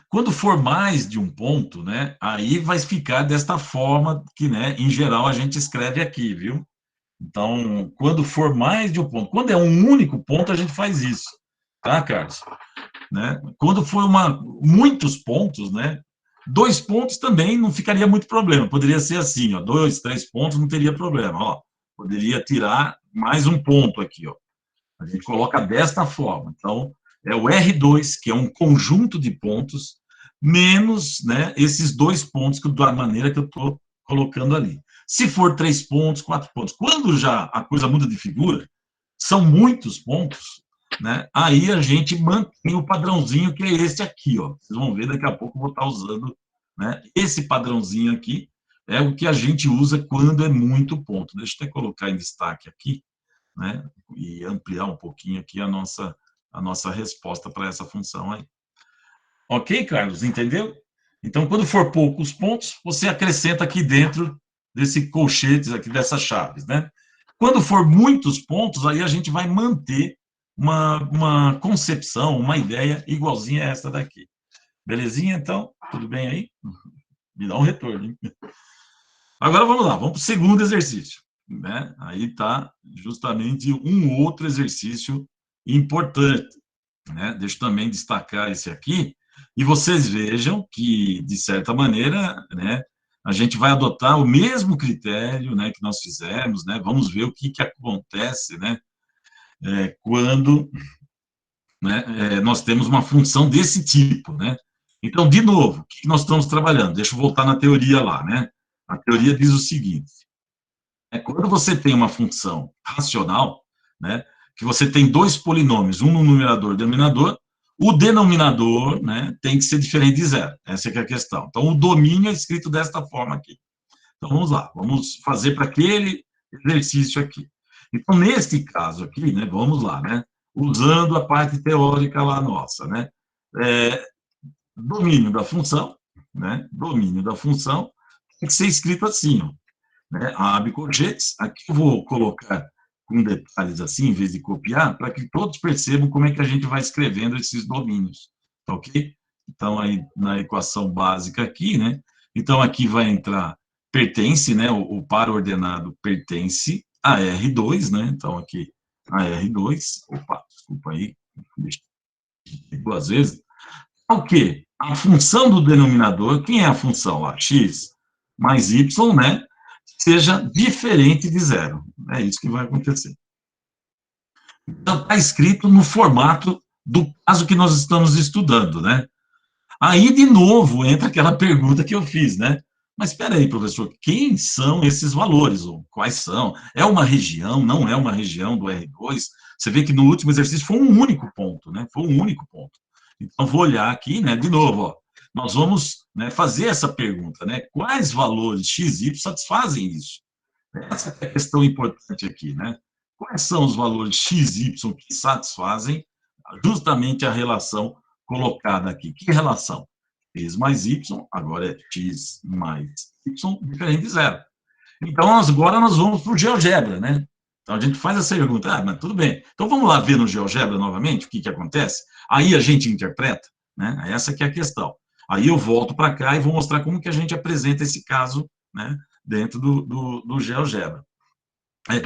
Quando for mais de um ponto, né, aí vai ficar desta forma que, né, em geral, a gente escreve aqui, viu? Então, quando for mais de um ponto, quando é um único ponto, a gente faz isso, tá, Carlos? Né? Quando for muitos pontos, né, 2 pontos também não ficaria muito problema, poderia ser assim, ó, 2, 3 pontos não teria problema, ó, poderia tirar mais um ponto aqui, ó. A gente coloca desta forma, então, é o R2, que é um conjunto de pontos, menos, né, esses 2 pontos da maneira que eu estou colocando ali. Se for 3 pontos, 4 pontos, quando já a coisa muda de figura, são muitos pontos, né, aí a gente mantém o padrãozinho, que é esse aqui, ó. Vocês vão ver, daqui a pouco eu vou estar usando, né, esse padrãozinho aqui, é o que a gente usa quando é muito ponto. Deixa eu até colocar em destaque aqui, né, e ampliar um pouquinho aqui a nossa resposta para essa função aí. Ok, Carlos? Entendeu? Então, quando for poucos pontos, você acrescenta aqui dentro desse colchetes aqui, dessas chaves, né? Quando for muitos pontos, aí a gente vai manter uma concepção, uma ideia igualzinha a essa daqui. Belezinha, então? Tudo bem aí? Me dá um retorno, hein? Agora vamos lá, vamos para o segundo exercício. Né? Aí está justamente um outro exercício importante. Né? Deixa eu também destacar esse aqui, e vocês vejam que, de certa maneira, né, a gente vai adotar o mesmo critério, né, que nós fizemos, né? Vamos ver o que acontece, né, quando, né, nós temos uma função desse tipo. Né? Então, de novo, o que nós estamos trabalhando? Deixa eu voltar na teoria lá. Né? A teoria diz o seguinte: quando você tem uma função racional, né, que você tem 2 polinômios, um no numerador e denominador, o denominador, né, tem que ser diferente de zero. Essa é a questão. Então, o domínio é escrito desta forma aqui. Então, vamos lá. Vamos fazer para aquele exercício aqui. Então, neste caso aqui, né, vamos lá, né, usando a parte teórica lá nossa, né, domínio da função, né, domínio da função tem que ser escrito assim, ó, né, a abicorjetes. Aqui eu vou colocar com detalhes assim, em vez de copiar, para que todos percebam como é que a gente vai escrevendo esses domínios, tá ok? Então, aí, na equação básica aqui, né, então aqui vai entrar pertence, né, o par ordenado pertence a R2, né, então aqui a R2, opa, desculpa aí, deixa duas vezes, o quê? A função do denominador, quem é a função lá? X mais Y, né? Seja diferente de zero. É isso que vai acontecer. Então, está escrito no formato do caso que nós estamos estudando, né? Aí, de novo, entra aquela pergunta que eu fiz, né? Mas espera aí, professor, quem são esses valores? Ou quais são? É uma região? Não é uma região do R2? Você vê que no último exercício foi um único ponto, né? Foi um único ponto. Então, vou olhar aqui, né? De novo, ó, nós vamos, né, fazer essa pergunta, né? Quais valores x, y satisfazem isso? Essa é a questão importante aqui, né? Quais são os valores x, y que satisfazem justamente a relação colocada aqui? Que relação? x mais y, agora é x mais y diferente de zero. Então, agora nós vamos para o GeoGebra, né? Então, a gente faz essa pergunta, mas tudo bem. Então, vamos lá ver no GeoGebra novamente o que acontece? Aí a gente interpreta, né? Essa que é a questão. Aí eu volto para cá e vou mostrar como que a gente apresenta esse caso, né? Dentro do GeoGebra.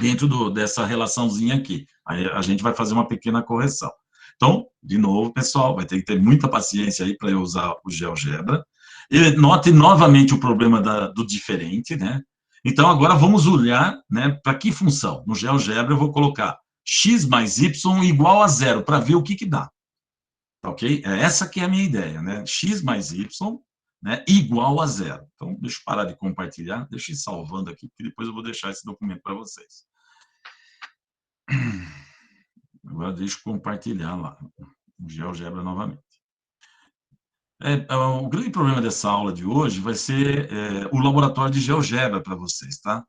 Dentro dessa relaçãozinha aqui. Aí a gente vai fazer uma pequena correção. Então, de novo, pessoal, vai ter que ter muita paciência aí para eu usar o GeoGebra. E note novamente o problema do diferente, né? Então, agora vamos olhar, né, para que função. No GeoGebra eu vou colocar x mais y igual a zero, para ver o que dá. Ok? Essa que é a minha ideia, né? X mais y, né, igual a zero. Então, deixa eu parar de compartilhar, deixa eu ir salvando aqui, porque depois eu vou deixar esse documento para vocês. Agora deixa eu compartilhar lá, o GeoGebra novamente. O grande problema dessa aula de hoje vai ser o laboratório de GeoGebra para vocês, tá?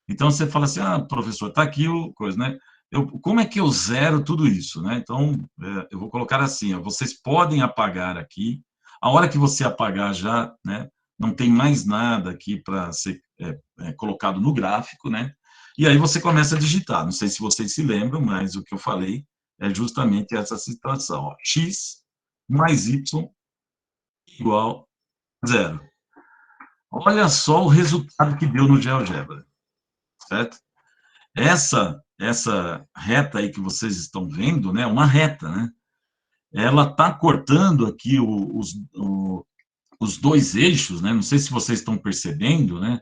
Então, você fala assim, professor, está aqui o coisa, né? Como é que eu zero tudo isso, né? Então, eu vou colocar assim, ó, vocês podem apagar aqui, a hora que você apagar já, né, não tem mais nada aqui para ser colocado no gráfico, né? E aí você começa a digitar, não sei se vocês se lembram, mas o que eu falei é justamente essa situação, ó, x mais y igual a zero. Olha só o resultado que deu no GeoGebra, certo? Essa reta aí que vocês estão vendo, né, uma reta, né? Ela está cortando aqui os dois eixos, né? Não sei se vocês estão percebendo, né?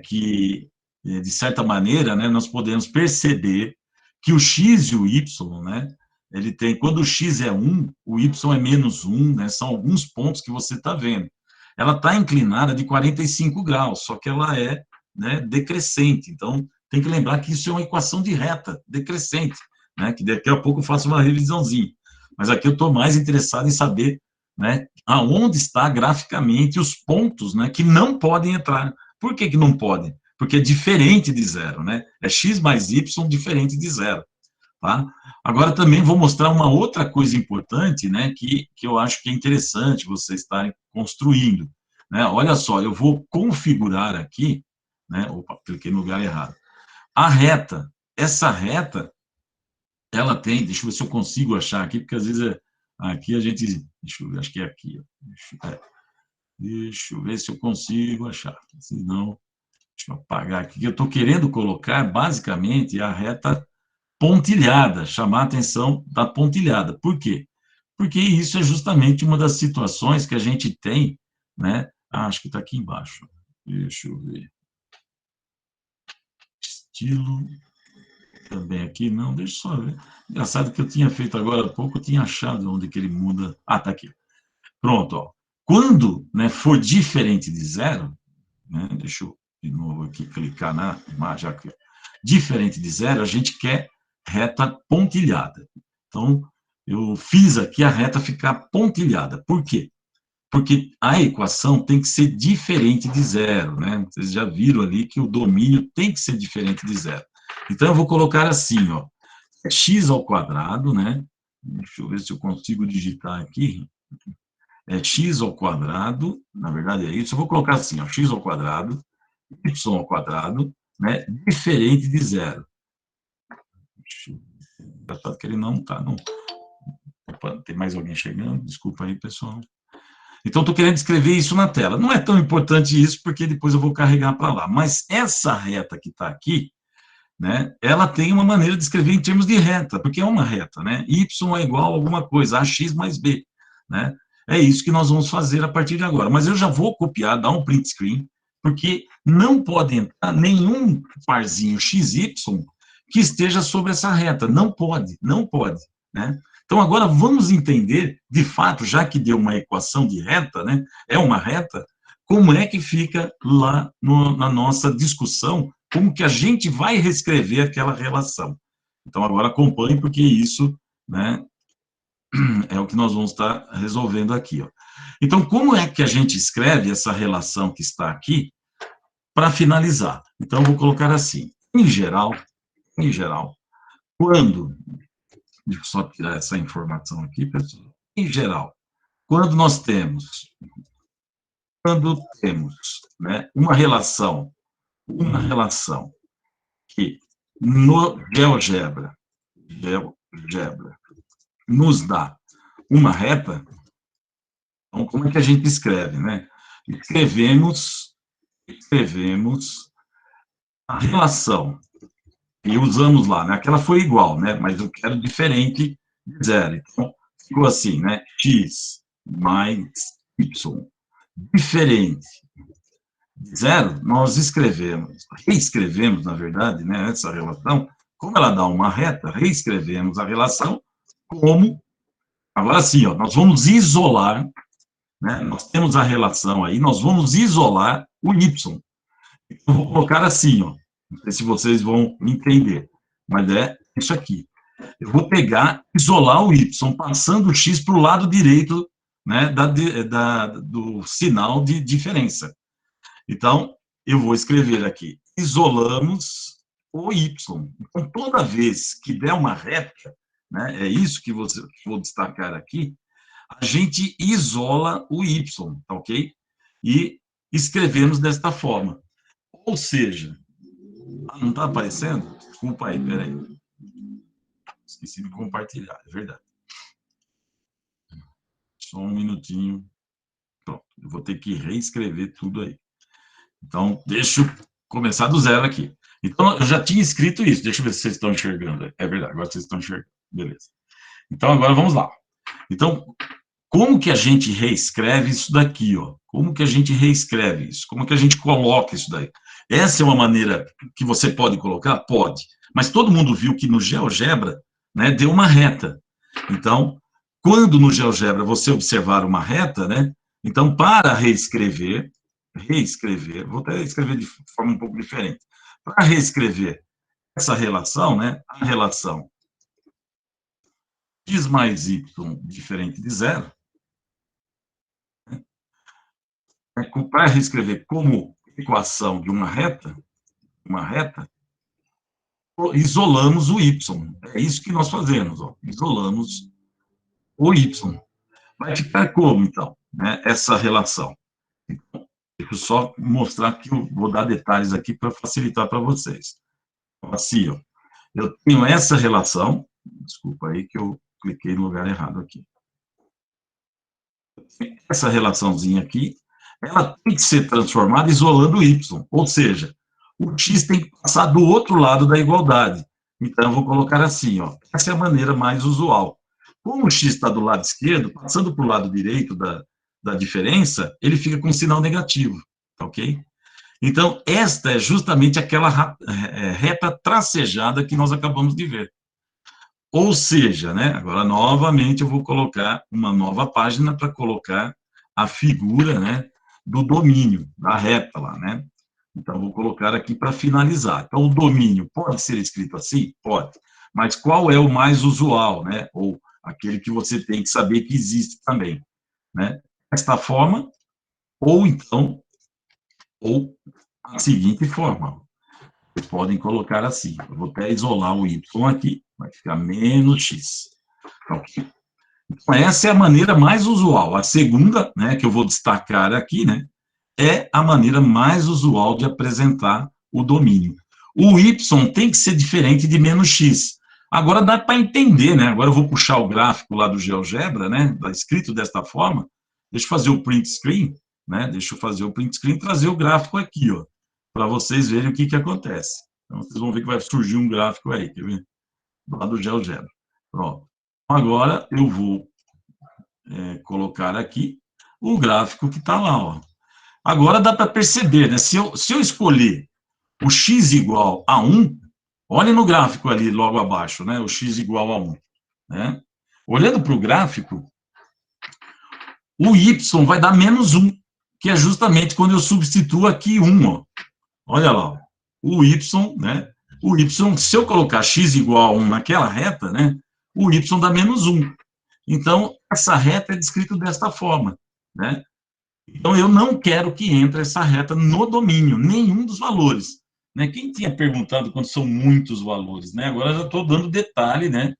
Que, de certa maneira, né, nós podemos perceber que o x e o y, né? Ele tem, quando o x é 1, o y é menos 1, né? São alguns pontos que você está vendo. Ela está inclinada de 45 graus, só que ela é, né, decrescente. Então, tem que lembrar que isso é uma equação de reta, decrescente, né? Que daqui a pouco eu faço uma revisãozinha. Mas aqui eu estou mais interessado em saber, né, aonde está graficamente os pontos, né, que não podem entrar. Por que não podem? Porque é diferente de zero, né? É x mais y diferente de zero. Tá? Agora, também vou mostrar uma outra coisa importante, né, que eu acho que é interessante vocês estarem construindo. Né? Olha só, eu vou configurar aqui, né, opa, cliquei no lugar errado. A reta, essa reta, ela tem, deixa eu ver se eu consigo achar aqui, porque às vezes aqui a gente, deixa eu ver, acho que é aqui, deixa eu ver se eu consigo achar, senão, deixa eu apagar aqui, eu estou querendo colocar, basicamente, a reta pontilhada, chamar a atenção da pontilhada. Por quê? Porque isso é justamente uma das situações que a gente tem, né? Acho que está aqui embaixo. Deixa eu ver. Estilo. Também aqui, não, deixa eu só ver. Engraçado que eu tinha feito agora há pouco, eu tinha achado onde que ele muda. Está aqui. Pronto, ó. Quando, né, for diferente de zero, né, deixa eu de novo aqui clicar na imagem aqui. Diferente de zero, a gente quer reta pontilhada. Então, eu fiz aqui a reta ficar pontilhada. Por quê? Porque a equação tem que ser diferente de zero, né? Vocês já viram ali que o domínio tem que ser diferente de zero. Então, eu vou colocar assim, ó, x ao quadrado, né? Deixa eu ver se eu consigo digitar aqui. É x ao quadrado, na verdade é isso. Eu vou colocar assim, ó, x ao quadrado, y ao quadrado, né? Diferente de zero. Engraçado que ele não está, não. Opa, tem mais alguém chegando? Desculpa aí, pessoal. Então, estou querendo escrever isso na tela. Não é tão importante isso, porque depois eu vou carregar para lá. Mas essa reta que está aqui, né, ela tem uma maneira de escrever em termos de reta, porque é uma reta, né? Y é igual a alguma coisa, AX mais B, né? É isso que nós vamos fazer a partir de agora. Mas eu já vou copiar, dar um print screen, porque não pode entrar nenhum parzinho XY que esteja sobre essa reta. Não pode, não pode, né? Então, agora vamos entender, de fato, já que deu uma equação de reta, né? É uma reta, como é que fica lá na nossa discussão, como que a gente vai reescrever aquela relação. Então, agora acompanhe, porque isso, né, é o que nós vamos estar resolvendo aqui. Ó. Então, como é que a gente escreve essa relação que está aqui para finalizar? Então, eu vou colocar assim, em geral, quando, deixa eu só tirar essa informação aqui, pessoal, em geral, Quando nós temos, né, uma relação que no GeoGebra nos dá uma reta, então como é que a gente escreve, né? Escrevemos a relação e usamos lá, né? Aquela foi igual, né? Mas eu quero diferente de zero. Então, ficou assim, né? X mais Y. Diferente de zero, nós reescrevemos, na verdade, né? Essa relação, como ela dá uma reta, reescrevemos a relação como, agora sim, ó, nós vamos isolar, né? Nós temos a relação aí, nós vamos isolar o Y. Eu vou colocar assim, ó. Não sei se vocês vão me entender, mas é isso aqui. Eu vou pegar, isolar o Y, passando o X para o lado direito, né, do sinal de diferença. Então, eu vou escrever aqui, isolamos o Y. Então, toda vez que der uma reta, né, é isso que vou destacar aqui, a gente isola o Y, tá ok? E escrevemos desta forma. Ou seja, não está aparecendo? Desculpa aí, peraí. Esqueci de compartilhar, é verdade. Só um minutinho. Pronto, eu vou ter que reescrever tudo aí. Então, deixa eu começar do zero aqui. Então, eu já tinha escrito isso. Deixa eu ver se vocês estão enxergando. É verdade, agora vocês estão enxergando. Beleza. Então, agora vamos lá. Então, como que a gente reescreve isso daqui, ó? Como que a gente reescreve isso? Como que a gente coloca isso daí? Essa é uma maneira que você pode colocar? Pode. Mas todo mundo viu que no GeoGebra, né, deu uma reta. Então, quando no GeoGebra você observar uma reta, né, então para reescrever, vou até escrever de forma um pouco diferente. Para reescrever essa relação, né, a relação x mais y diferente de zero, para reescrever como equação de uma reta, isolamos o y. É isso que nós fazemos, ó. Isolamos o y. Vai ficar como, então, né, essa relação? Então, deixa eu só mostrar que eu vou dar detalhes aqui para facilitar para vocês. Assim, ó, eu tenho essa relação, desculpa aí que eu cliquei no lugar errado aqui. Essa relaçãozinha aqui, ela tem que ser transformada isolando o y, ou seja, o x tem que passar do outro lado da igualdade. Então, eu vou colocar assim, ó, essa é a maneira mais usual. Como o x está do lado esquerdo, passando para o lado direito da diferença, ele fica com sinal negativo, ok? Então, esta é justamente aquela reta tracejada que nós acabamos de ver. Ou seja, né, agora novamente eu vou colocar uma nova página para colocar a figura, né, do domínio, da reta lá, né? Então, vou colocar aqui para finalizar. Então, o domínio pode ser escrito assim? Pode. Mas qual é o mais usual, né? Ou aquele que você tem que saber que existe também, né? Desta forma, ou então, ou a seguinte forma. Vocês podem colocar assim. Eu vou até isolar o y aqui, vai ficar menos x. Ok? Então, essa é a maneira mais usual. A segunda, né, que eu vou destacar aqui, né, é a maneira mais usual de apresentar o domínio. O y tem que ser diferente de menos x. Agora dá para entender, né? Agora eu vou puxar o gráfico lá do GeoGebra, né? Está escrito desta forma. Deixa eu fazer o print screen, né? Deixa eu fazer o print screen e trazer o gráfico aqui, ó, para vocês verem o que acontece. Então, vocês vão ver que vai surgir um gráfico aí, quer ver? Lá do GeoGebra. Pronto. Agora eu vou colocar aqui o gráfico que está lá, ó. Agora dá para perceber, né? Se eu escolher o x igual a 1, olha no gráfico ali logo abaixo, né? O x igual a 1. Né? Olhando para o gráfico, o y vai dar menos 1, que é justamente quando eu substituo aqui 1. Ó. Olha lá, ó. O y, né? O y, se eu colocar x igual a 1 naquela reta, né? O y dá menos 1. Então, essa reta é descrita desta forma, né? Então, eu não quero que entre essa reta no domínio, nenhum dos valores. Né? Quem tinha perguntado quando são muitos valores? Né? Agora já estou dando detalhe, né?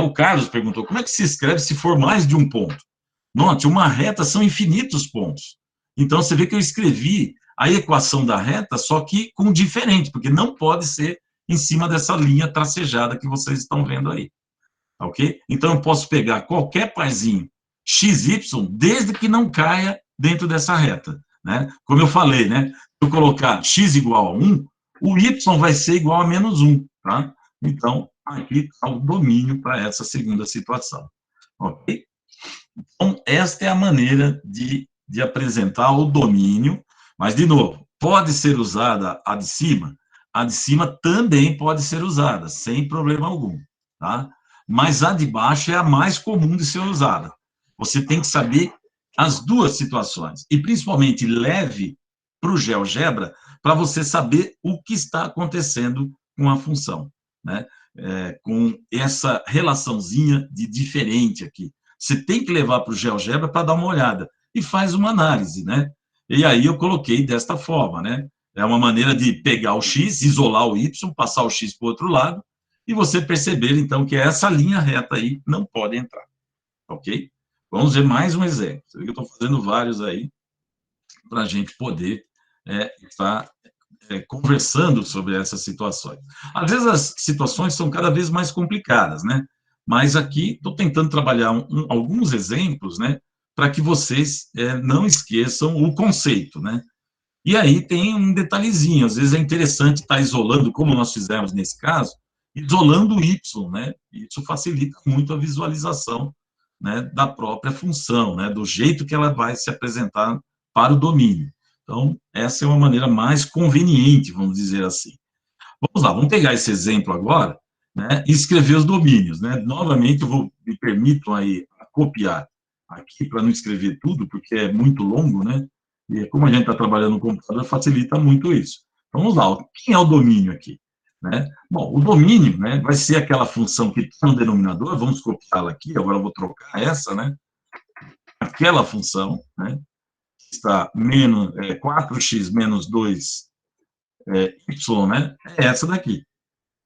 O Carlos perguntou, como é que se escreve se for mais de um ponto? Note, uma reta são infinitos pontos. Então, você vê que eu escrevi a equação da reta, só que com diferente, porque não pode ser em cima dessa linha tracejada que vocês estão vendo aí. Ok? Então, eu posso pegar qualquer parzinho xy, desde que não caia dentro dessa reta. Né? Como eu falei, né? Se eu colocar x igual a 1, o y vai ser igual a menos 1. Tá? Então, aqui está o domínio para essa segunda situação. Ok? Então, esta é a maneira de apresentar o domínio, mas, de novo, pode ser usada a de cima? A de cima também pode ser usada, sem problema algum, tá? Mas a de baixo é a mais comum de ser usada. Você tem que saber as duas situações, e principalmente leve para o GeoGebra, para você saber o que está acontecendo com a função, né? Com essa relaçãozinha de diferente aqui. Você tem que levar para o GeoGebra para dar uma olhada e faz uma análise, né? E aí eu coloquei desta forma, né? É uma maneira de pegar o x, isolar o y, passar o x para o outro lado e você perceber, então, que essa linha reta aí não pode entrar, ok? Vamos ver mais um exemplo. Eu estou fazendo vários aí para a gente poder estar conversando sobre essas situações. Às vezes as situações são cada vez mais complicadas, né? Mas aqui estou tentando trabalhar alguns exemplos, né? Para que vocês não esqueçam o conceito, né? E aí tem um detalhezinho, às vezes é interessante estar isolando, como nós fizemos nesse caso, isolando o y, né? Isso facilita muito a visualização, né, da própria função, né? Do jeito que ela vai se apresentar para o domínio. Então, essa é uma maneira mais conveniente, vamos dizer assim. Vamos lá, vamos pegar esse exemplo agora, né, e escrever os domínios, né? Novamente, me permitam aí copiar aqui para não escrever tudo, porque é muito longo, né? E como a gente está trabalhando no computador, facilita muito isso. Então, vamos lá, quem é o domínio aqui? Né? Bom, o domínio, né, vai ser aquela função que está no denominador, vamos copiá-la aqui, agora eu vou trocar essa, né? Aquela função, né, está menos 4x menos 2 y, né, é essa daqui,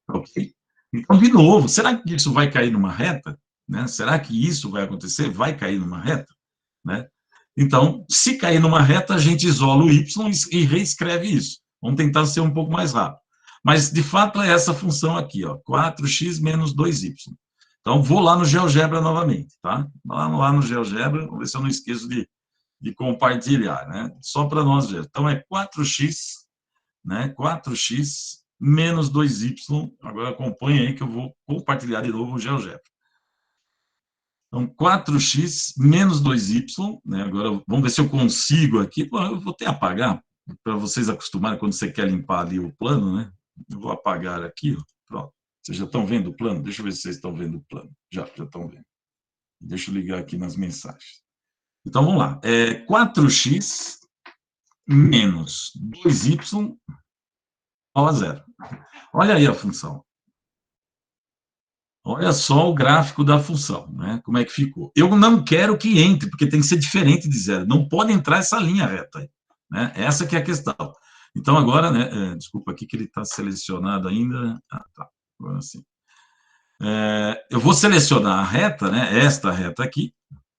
ok? Então, de novo, será que isso vai cair numa reta? Né? Será que isso vai acontecer? Vai cair numa reta? Né? Então, se cair numa reta, a gente isola o y e reescreve isso. Vamos tentar ser um pouco mais rápido. Mas, de fato, é essa função aqui, ó, 4x menos 2y. Então, vou lá no GeoGebra novamente, tá? Lá no GeoGebra, vamos ver se eu não esqueço de compartilhar, né? Só para nós ver. Então, é 4x, né? 4x menos 2y. Agora, acompanhe aí que eu vou compartilhar de novo o GeoGebra. Então, 4x menos 2y, né? Agora, vamos ver se eu consigo aqui. Bom, eu vou até apagar, para vocês acostumarem quando você quer limpar ali o plano, né? Eu vou apagar aqui, ó. Pronto. Vocês já estão vendo o plano? Deixa eu ver se vocês estão vendo o plano. Já estão vendo. Deixa eu ligar aqui nas mensagens. Então, vamos lá. 4x menos 2y igual a zero. Olha aí a função. Olha só o gráfico da função, né? Como é que ficou. Eu não quero que entre, porque tem que ser diferente de zero. Não pode entrar essa linha reta aí, né? Essa que é a questão. Então, agora, né? Desculpa aqui que ele está selecionado ainda. Ah, tá. Agora sim. Eu vou selecionar a reta, né? Esta reta aqui,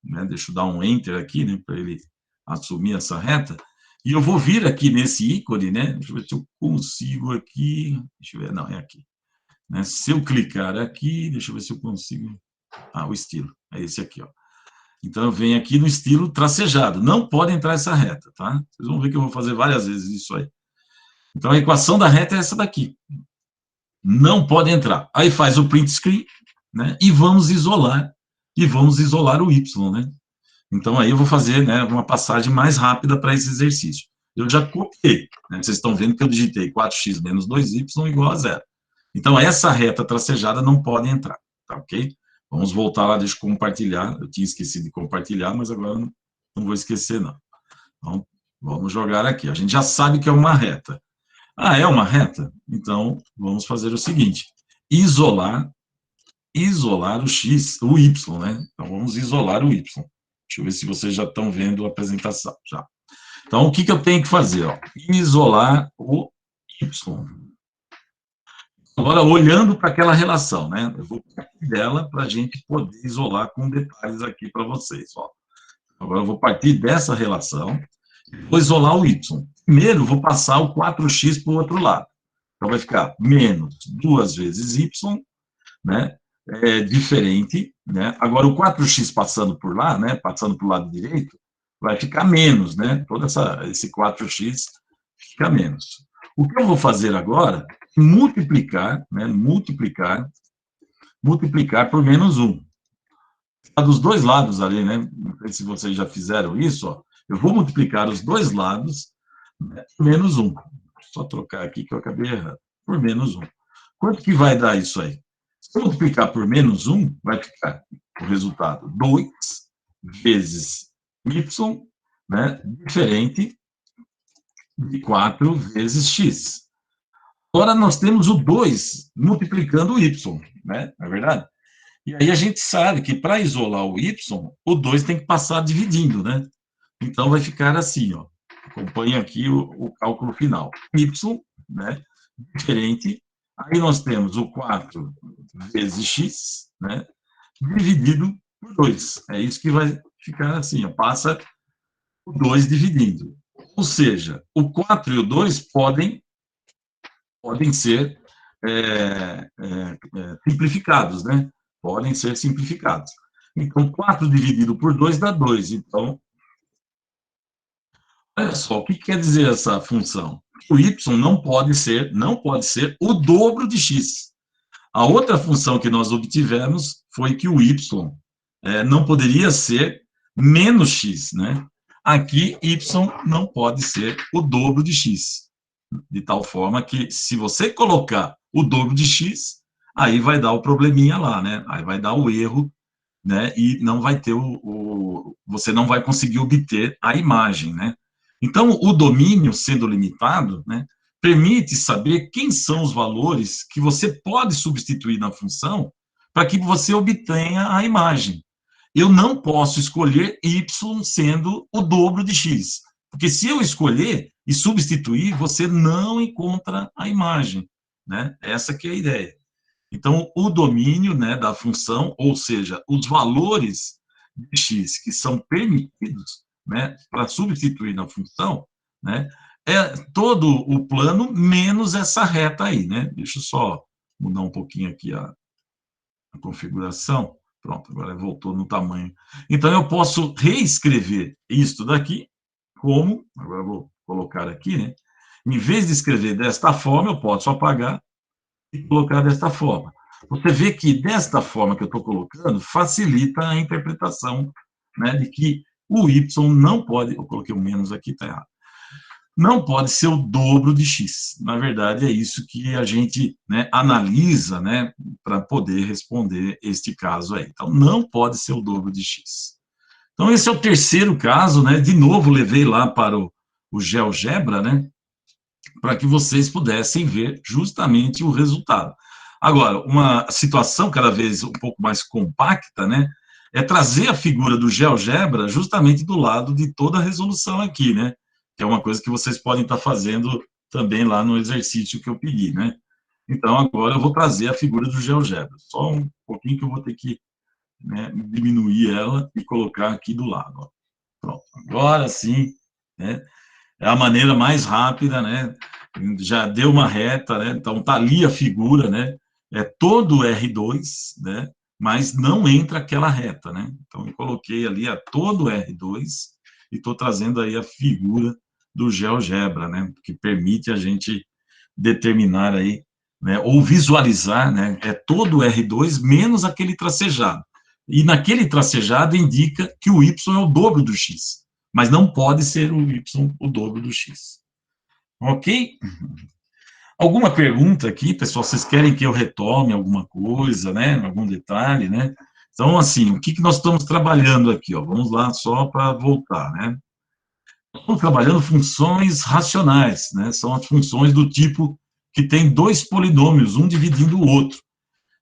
né? Deixa eu dar um Enter aqui, né? Para ele assumir essa reta. E eu vou vir aqui nesse ícone, né? Deixa eu ver se eu consigo aqui. Deixa eu ver, não, é aqui. Né? Se eu clicar aqui, deixa eu ver se eu consigo. O estilo, é esse aqui, ó. Então, eu venho aqui no estilo tracejado. Não pode entrar essa reta, tá? Vocês vão ver que eu vou fazer várias vezes isso aí. Então, a equação da reta é essa daqui. Não pode entrar. Aí faz o print screen, né? E vamos isolar o y, né? Então, aí eu vou fazer, né, uma passagem mais rápida para esse exercício. Eu já copiei, né? Vocês estão vendo que eu digitei 4x menos 2y igual a zero. Então, essa reta tracejada não pode entrar, tá ok? Vamos voltar lá, deixa eu compartilhar. Eu tinha esquecido de compartilhar, mas agora não vou esquecer, não. Então, vamos jogar aqui. A gente já sabe que é uma reta. É uma reta? Então, vamos fazer o seguinte. Isolar o x, o y, né? Então, vamos isolar o y. Deixa eu ver se vocês já estão vendo a apresentação. Já. Então, o que eu tenho que fazer? Ó? Isolar o y. Agora, olhando para aquela relação, né? Eu vou partir dela para a gente poder isolar com detalhes aqui para vocês. Ó. agora eu vou partir dessa relação, vou isolar o y. Primeiro, vou passar o 4x para o outro lado. Então, vai ficar menos 2 vezes y, né? Diferente, né? Agora, o 4x passando por lá, né? Passando para o lado direito, vai ficar menos, né? Esse 4x fica menos. O que eu vou fazer agora é multiplicar, né? Multiplicar por menos 1. Está dos dois lados ali, né? Não sei se vocês já fizeram isso, ó. Eu vou multiplicar os dois lados, né, por menos 1. Só trocar aqui que eu acabei errando. Por menos 1. Quanto que vai dar isso aí? Se eu multiplicar por menos 1, vai ficar o resultado 2 vezes y, né, diferente de 4 vezes x. Agora nós temos o 2 multiplicando o y, né? Não é verdade? E aí a gente sabe que para isolar o y, o 2 tem que passar dividindo, né? Então vai ficar assim, ó. Acompanhe aqui o cálculo final. Y, né? Diferente. Aí nós temos o 4 vezes x, né? Dividido por 2. É isso que vai ficar assim, ó. Passa o 2 dividindo. Ou seja, o 4 e o 2 podem ser simplificados, né? Podem ser simplificados. Então, 4 dividido por 2 dá 2. Então, olha só, o que quer dizer essa função? O y não pode ser o dobro de x. A outra função que nós obtivemos foi que o y não poderia ser menos x, né? Aqui, y não pode ser o dobro de x. De tal forma que, se você colocar o dobro de x, aí vai dar o probleminha lá, né? Aí vai dar o erro, né? E não vai ter você não vai conseguir obter a imagem, né? Então, o domínio, sendo limitado, né, permite saber quem são os valores que você pode substituir na função para que você obtenha a imagem. Eu não posso escolher y sendo o dobro de x, porque se eu escolher e substituir, você não encontra a imagem, né? Essa que é a ideia. Então, o domínio, né, da função, ou seja, os valores de x que são permitidos, né, para substituir na função, né, é todo o plano menos essa reta aí, né? Deixa eu só mudar um pouquinho aqui a configuração. Pronto, agora voltou no tamanho. Então, eu posso reescrever isto daqui como, agora eu vou colocar aqui, né? Em vez de escrever desta forma, eu posso apagar e colocar desta forma. Você vê que desta forma que eu estou colocando, facilita a interpretação, né, de que o y não pode, eu coloquei um menos aqui, está errado, não pode ser o dobro de x. Na verdade, é isso que a gente, né, analisa, né, para poder responder este caso aí. Então, não pode ser o dobro de x. Então, esse é o terceiro caso, né, de novo levei lá para o GeoGebra, né, para que vocês pudessem ver justamente o resultado. Agora, uma situação cada vez um pouco mais compacta, né, é trazer a figura do GeoGebra justamente do lado de toda a resolução aqui, né, que é uma coisa que vocês podem estar fazendo também lá no exercício que eu pedi, né. Então, agora eu vou trazer a figura do GeoGebra. Só um pouquinho que eu vou ter que, né, diminuir ela e colocar aqui do lado. Ó. Pronto, agora sim, né, é a maneira mais rápida, né? Já deu uma reta, né? Então tá ali a figura, né? É todo R2, né? Mas não entra aquela reta, né? Então eu coloquei ali a todo R2 e estou trazendo aí a figura do GeoGebra, né? Que permite a gente determinar aí, né? Ou visualizar, né? É todo R2 menos aquele tracejado. E naquele tracejado indica que o Y é o dobro do X, mas não pode ser o y o dobro do x. Ok? Alguma pergunta aqui, pessoal? Vocês querem que eu retome alguma coisa, né? Algum detalhe, né? Então, assim, o que nós estamos trabalhando aqui? Ó? Vamos lá, só para voltar, né? Estamos trabalhando funções racionais, né? São as funções do tipo que tem dois polinômios, um dividindo o outro.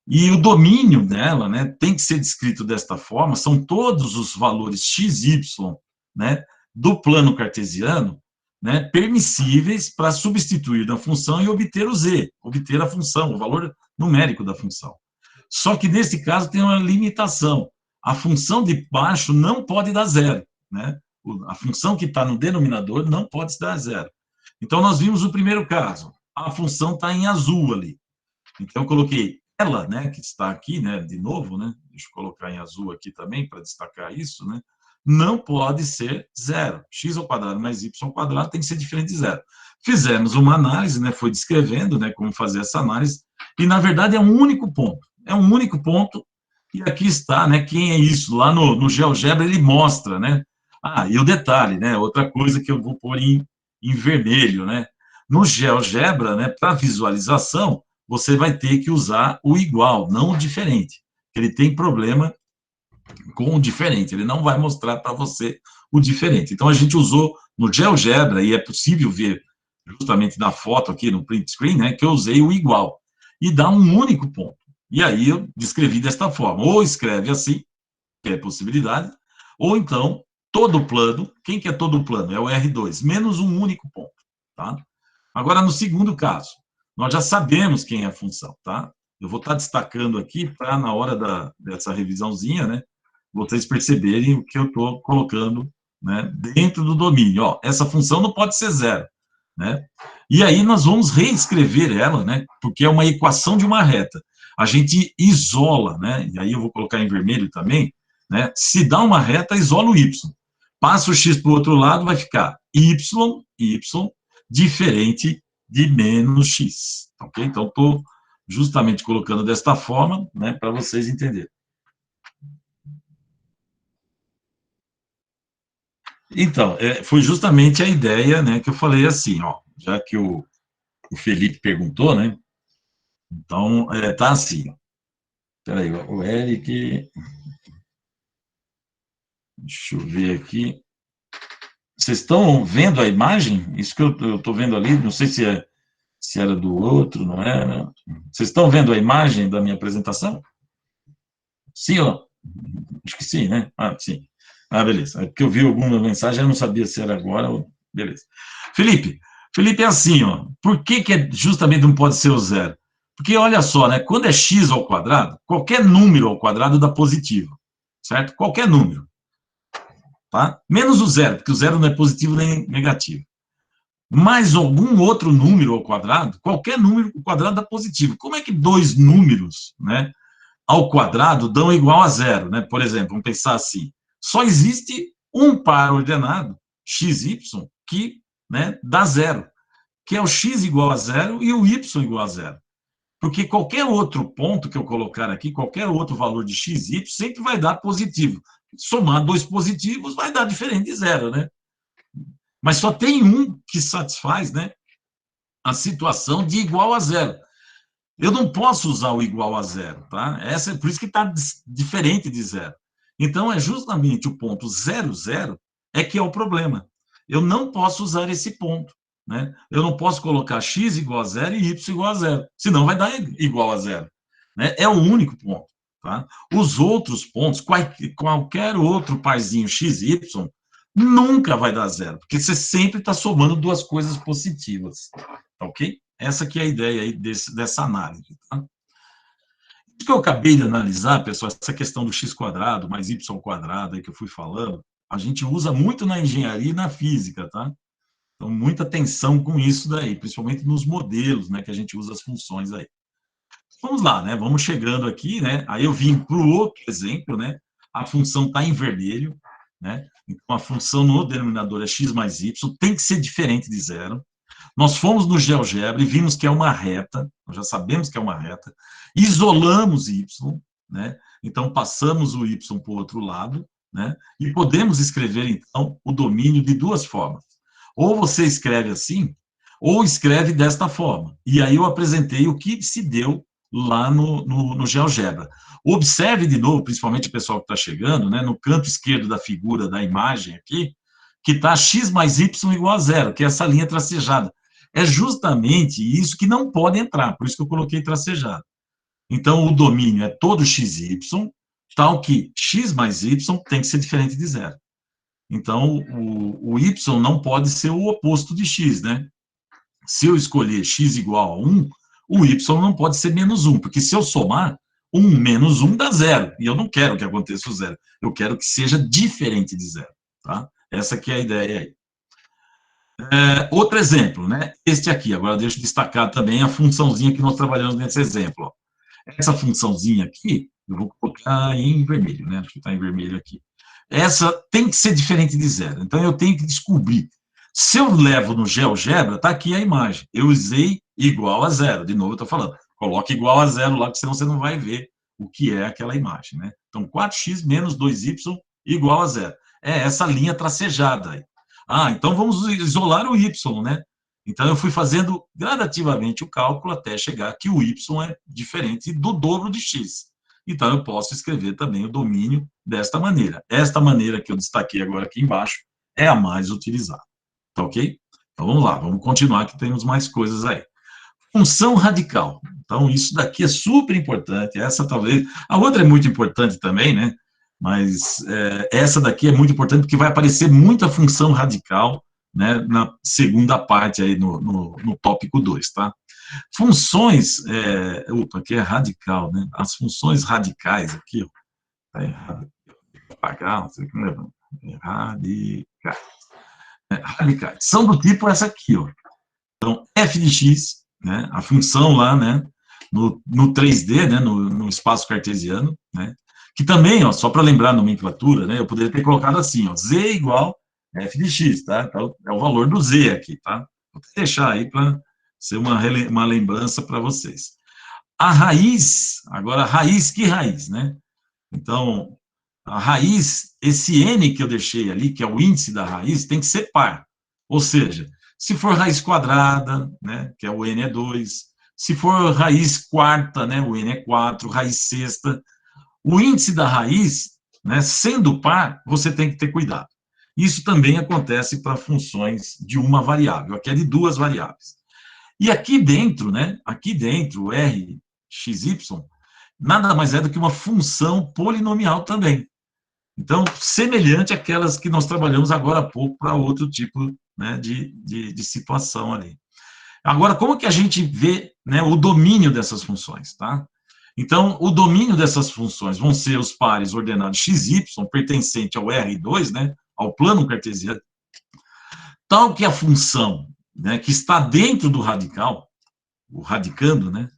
E o domínio dela, né, tem que ser descrito desta forma, são todos os valores x, y, né, do plano cartesiano, né, permissíveis para substituir na função e obter o z, obter a função, o valor numérico da função. Só que, nesse caso, tem uma limitação. A função de baixo não pode dar zero, né? A função que está no denominador não pode se dar zero. Então, nós vimos o primeiro caso. A função está em azul ali. Então, eu coloquei ela, né, que está aqui, né, de novo, né? Deixa eu colocar em azul aqui também, para destacar isso, né? Não pode ser zero. X ao quadrado mais y ao quadrado tem que ser diferente de zero. Fizemos uma análise, né, foi descrevendo, né, como fazer essa análise, e, na verdade, é um único ponto. É um único ponto, e aqui está, né, quem é isso? Lá no GeoGebra ele mostra, né? Ah, e o detalhe, né, outra coisa que eu vou pôr em vermelho, né? No GeoGebra, né, para visualização, você vai ter que usar o igual, não o diferente. Ele tem problema com o diferente, ele não vai mostrar para você o diferente. Então, a gente usou no GeoGebra, e é possível ver justamente na foto aqui no print screen, né, que eu usei o igual, e dá um único ponto. E aí eu descrevi desta forma, ou escreve assim, que é possibilidade, ou então, todo o plano, quem que é todo o plano? É o R2, menos um único ponto, tá? Agora, no segundo caso, nós já sabemos quem é a função, tá? Eu vou estar destacando aqui para, na hora dessa revisãozinha, né, vocês perceberem o que eu estou colocando, né, dentro do domínio. Ó, essa função não pode ser zero, né? E aí nós vamos reescrever ela, né, porque é uma equação de uma reta. A gente isola, né, e aí eu vou colocar em vermelho também, né, se dá uma reta, isola o y. Passa o x para o outro lado, vai ficar y, diferente de menos x, ok? Então, estou justamente colocando desta forma, né, para vocês entenderem. Então, foi justamente a ideia, né, que eu falei assim, ó, já que o Felipe perguntou, né, então, tá assim, espera aí, o Eric, deixa eu ver aqui, vocês estão vendo a imagem? Isso que eu estou vendo ali, não sei se era do outro, não era? Vocês estão vendo a imagem da minha apresentação? Sim, ó. Acho que sim, né? Ah, sim. Ah, beleza. É porque eu vi alguma mensagem, eu não sabia se era agora ou... Beleza. Felipe é assim, ó. Por que justamente não pode ser o zero? Porque, olha só, né? Quando é x ao quadrado, qualquer número ao quadrado dá positivo, certo? Qualquer número, tá? Menos o zero, porque o zero não é positivo nem negativo. Mais algum outro número ao quadrado, qualquer número ao quadrado dá positivo. Como é que dois números, né, ao quadrado dão igual a zero, né? Por exemplo, vamos pensar assim, só existe um par ordenado, xy, que, né, dá zero, que é o x igual a zero e o y igual a zero. Porque qualquer outro ponto que eu colocar aqui, qualquer outro valor de x, y, sempre vai dar positivo. Somar dois positivos vai dar diferente de zero, né? Mas só tem um que satisfaz, né, a situação de igual a zero. Eu não posso usar o igual a zero, tá? Por isso que está diferente de zero. Então, é justamente o ponto 00 é que é o problema. Eu não posso usar esse ponto, né? Eu não posso colocar x igual a zero e y igual a zero, senão vai dar igual a zero, né? É o único ponto, tá? Os outros pontos, qualquer outro parzinho x, y, nunca vai dar zero, porque você sempre está somando duas coisas positivas, tá ok? Essa aqui é a ideia aí dessa análise. Tá? O que eu acabei de analisar, pessoal, essa questão do x quadrado mais y quadrado aí que eu fui falando, a gente usa muito na engenharia e na física, tá? Então, muita atenção com isso daí, principalmente nos modelos, né, que a gente usa as funções aí. Vamos lá, né? Vamos chegando aqui, né? Aí eu vim para o outro exemplo, né? A função está em vermelho, né? Então, a função no denominador é x mais y, tem que ser diferente de zero. Nós fomos no GeoGebra e vimos que é uma reta, nós já sabemos que é uma reta, isolamos y, né? Então, passamos o y para o outro lado, né? E podemos escrever, então, o domínio de duas formas. Ou você escreve assim, ou escreve desta forma. E aí eu apresentei o que se deu lá no GeoGebra. Observe de novo, principalmente o pessoal que está chegando, né, no canto esquerdo da figura, da imagem aqui, que está x mais y igual a zero, que é essa linha tracejada. É justamente isso que não pode entrar, por isso que eu coloquei tracejado. Então, o domínio é todo xy, tal que x mais y tem que ser diferente de zero. Então, o y não pode ser o oposto de x, né? Se eu escolher x igual a 1, o y não pode ser menos 1, porque se eu somar, 1 menos 1 dá zero, e eu não quero que aconteça o zero, eu quero que seja diferente de zero, tá? Essa aqui é a ideia aí. Outro exemplo, né? Este aqui, agora deixa eu destacar também a funçãozinha que nós trabalhamos nesse exemplo, ó. Essa funçãozinha aqui, eu vou colocar em vermelho, né? Acho que está em vermelho aqui. Essa tem que ser diferente de zero. Então, eu tenho que descobrir. Se eu levo no GeoGebra, está aqui a imagem. Eu usei igual a zero. De novo, eu estou falando. Coloque igual a zero lá, porque senão você não vai ver o que é aquela imagem, né? Então, 4x menos 2y igual a zero. É essa linha tracejada aí. Ah, então vamos isolar o y, né? Então, eu fui fazendo gradativamente o cálculo até chegar que o y é diferente do dobro de x. Então, eu posso escrever também o domínio desta maneira. Esta maneira que eu destaquei agora aqui embaixo é a mais utilizada. Tá ok? Então, vamos lá, vamos continuar que temos mais coisas aí. Função radical. Então, isso daqui é super importante. Essa talvez... A outra é muito importante também, né? Mas essa daqui é muito importante porque vai aparecer muita função radical, né, na segunda parte aí, no tópico 2, tá? Funções, aqui é radical, né? As funções radicais aqui, ó, tá errado, apagar, não sei o que leva, radicais. Radicais, são do tipo essa aqui, ó. Então, f de x, né, a função lá, né, no 3D, né, no espaço cartesiano, né, que também, ó, só para lembrar a nomenclatura, né, eu poderia ter colocado assim, ó, z igual f de x, tá? Então, é o valor do z aqui, tá? Vou deixar aí para ser uma lembrança para vocês. A raiz, agora, raiz, que raiz, né? Então, a raiz, esse n que eu deixei ali, que é o índice da raiz, tem que ser par. Ou seja, se for raiz quadrada, né, que é o n é 2, se for raiz quarta, né, o n é 4, raiz sexta, o índice da raiz, né, sendo par, você tem que ter cuidado. Isso também acontece para funções de uma variável, aqui é de duas variáveis. E aqui dentro, né, aqui dentro, o r, x, y, nada mais é do que uma função polinomial também. Então, semelhante àquelas que nós trabalhamos agora há pouco para outro tipo, né, de situação ali. Agora, como que a gente vê, né, o domínio dessas funções, tá? Então, o domínio dessas funções vão ser os pares ordenados x, y, pertencente ao R2, né, ao plano cartesiano, tal que a função, né, que está dentro do radical, o radicando, né,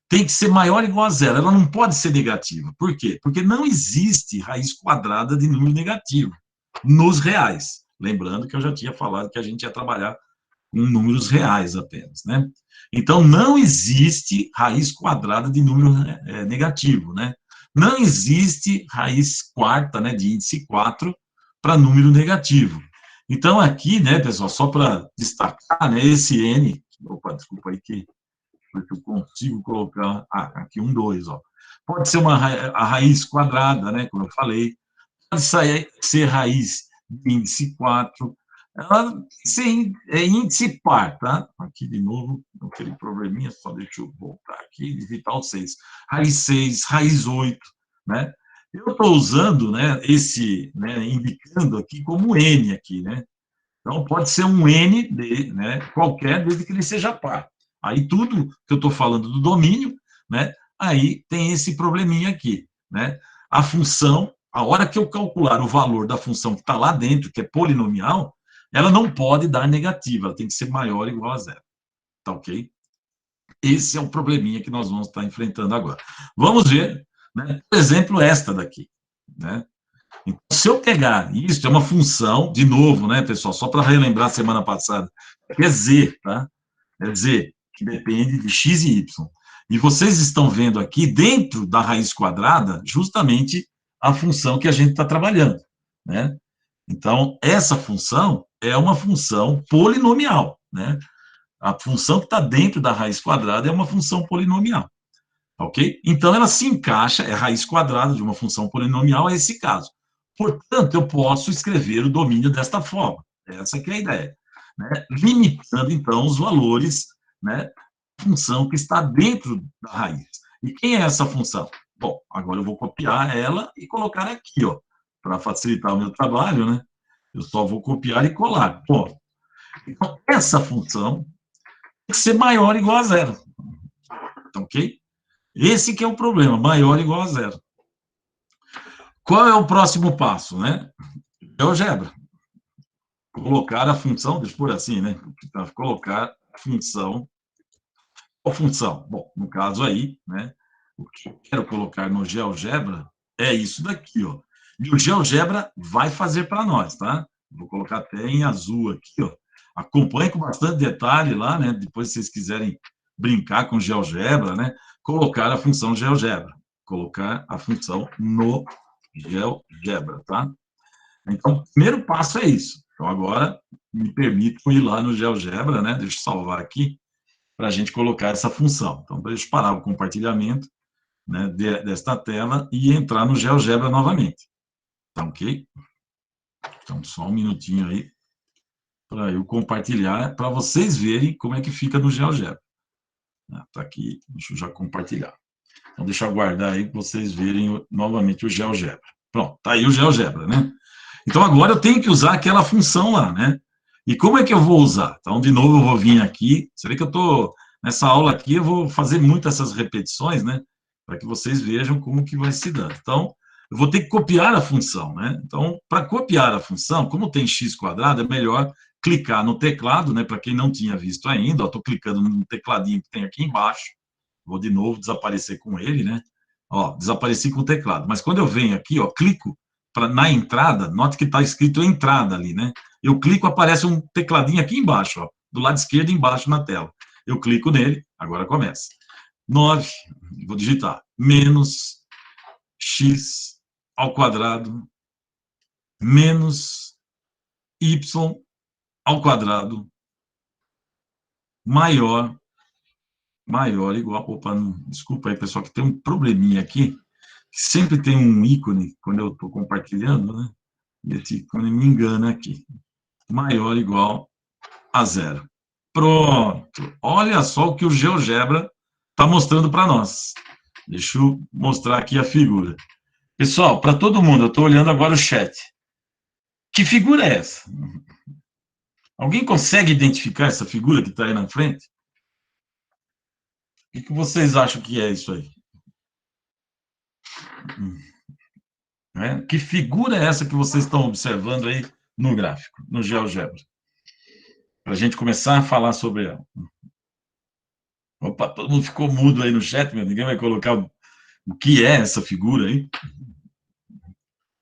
tem que ser maior ou igual a zero. Ela não pode ser negativa. Por quê? Porque não existe raiz quadrada de número negativo nos reais. Lembrando que eu já tinha falado que a gente ia trabalhar com números reais apenas, né? Então, não existe raiz quadrada de número negativo, né? Não existe raiz quarta, né, de índice 4 para número negativo. Então, aqui, né, pessoal, só para destacar, né, esse n... Opa, desculpa aí que eu consigo colocar... aqui 2, ó. Pode ser a raiz quadrada, né, como eu falei. Pode ser raiz de índice 4. Ela tem índice par, tá? Aqui, de novo, aquele probleminha, só deixa eu voltar aqui, digitar o 6. Raiz 6, raiz 8, né? Eu estou usando, né, né, indicando aqui como n aqui, né? Então, pode ser um n, né, qualquer, desde que ele seja par. Aí, tudo que eu estou falando do domínio, né, aí tem esse probleminha aqui, né? A função, a hora que eu calcular o valor da função que está lá dentro, que é polinomial, ela não pode dar negativa, ela tem que ser maior ou igual a zero. Tá ok? Esse é o probleminha que nós vamos estar enfrentando agora. Vamos ver, né, por exemplo, esta daqui, né? Então, se eu pegar isso, é uma função, de novo, né, pessoal, só para relembrar a semana passada, é z, tá? É z, que depende de x e y. E vocês estão vendo aqui, dentro da raiz quadrada, justamente a função que a gente está trabalhando, né? Então, essa função é uma função polinomial, né? A função que está dentro da raiz quadrada é uma função polinomial, ok? Então, ela se encaixa, é raiz quadrada de uma função polinomial, é esse caso. Portanto, eu posso escrever o domínio desta forma. Essa que é a ideia, né? Limitando, então, os valores, né, da função que está dentro da raiz. E quem é essa função? Bom, agora eu vou copiar ela e colocar aqui, ó, para facilitar o meu trabalho, né? Eu só vou copiar e colar. Bom, então, essa função tem que ser maior ou igual a zero. Ok? Esse que é o problema, maior ou igual a zero. Qual é o próximo passo, né? GeoGebra. colocar a função, deixa eu pôr assim, né? Colocar a função. Qual função? Bom, no caso aí, né? O que eu quero colocar no GeoGebra é isso daqui, ó. E o GeoGebra vai fazer para nós, tá? Vou colocar até em azul aqui, ó. Acompanhe com bastante detalhe lá, né? Depois, se vocês quiserem brincar com GeoGebra, né? Colocar a função GeoGebra. Colocar a função no GeoGebra, tá? Então, o primeiro passo é isso. Então, agora, me permitam ir lá no GeoGebra, né? Deixa eu salvar aqui, para a gente colocar essa função. Então, deixa eu parar o compartilhamento, né, desta tela e entrar no GeoGebra novamente. Tá ok? Então, só um minutinho aí para eu compartilhar, para vocês verem como é que fica no GeoGebra. Tá aqui, deixa eu já compartilhar. Então, deixa eu aguardar aí para vocês verem novamente o GeoGebra. Pronto, tá aí o GeoGebra, né? Então, agora eu tenho que usar aquela função lá, né? E como é que eu vou usar? Então, de novo, eu vou vir aqui. Você vê que eu estou, nessa aula aqui, eu vou fazer muitas essas repetições, né? Para que vocês vejam como que vai se dando. Então, eu vou ter que copiar a função, né? Então, para copiar a função, como tem x², é melhor clicar no teclado, né? Para quem não tinha visto ainda, estou clicando no tecladinho que tem aqui embaixo. Vou de novo desaparecer com ele, né? Ó, desapareci com o teclado. Mas quando eu venho aqui, ó, clico na entrada, note que está escrito entrada ali, né? Eu clico, aparece um tecladinho aqui embaixo, ó, do lado esquerdo embaixo na tela. Eu clico nele, agora começa. 9, vou digitar, menos x ao quadrado menos y ao quadrado maior igual, opa, desculpa aí, pessoal, que tem um probleminha aqui, que sempre tem um ícone quando eu estou compartilhando, né? Esse ícone me engana aqui. Maior ou igual a zero. Pronto. Olha só o que o GeoGebra está mostrando para nós. Deixa eu mostrar aqui a figura. Pessoal, para todo mundo, eu estou olhando agora o chat. Que figura é essa? Alguém consegue identificar essa figura que está aí na frente? O que vocês acham que é isso aí? Que figura é essa que vocês estão observando aí no gráfico, no GeoGebra? Para a gente começar a falar sobre ela. Opa, todo mundo ficou mudo aí no chat, meu. Ninguém vai colocar o que é essa figura aí?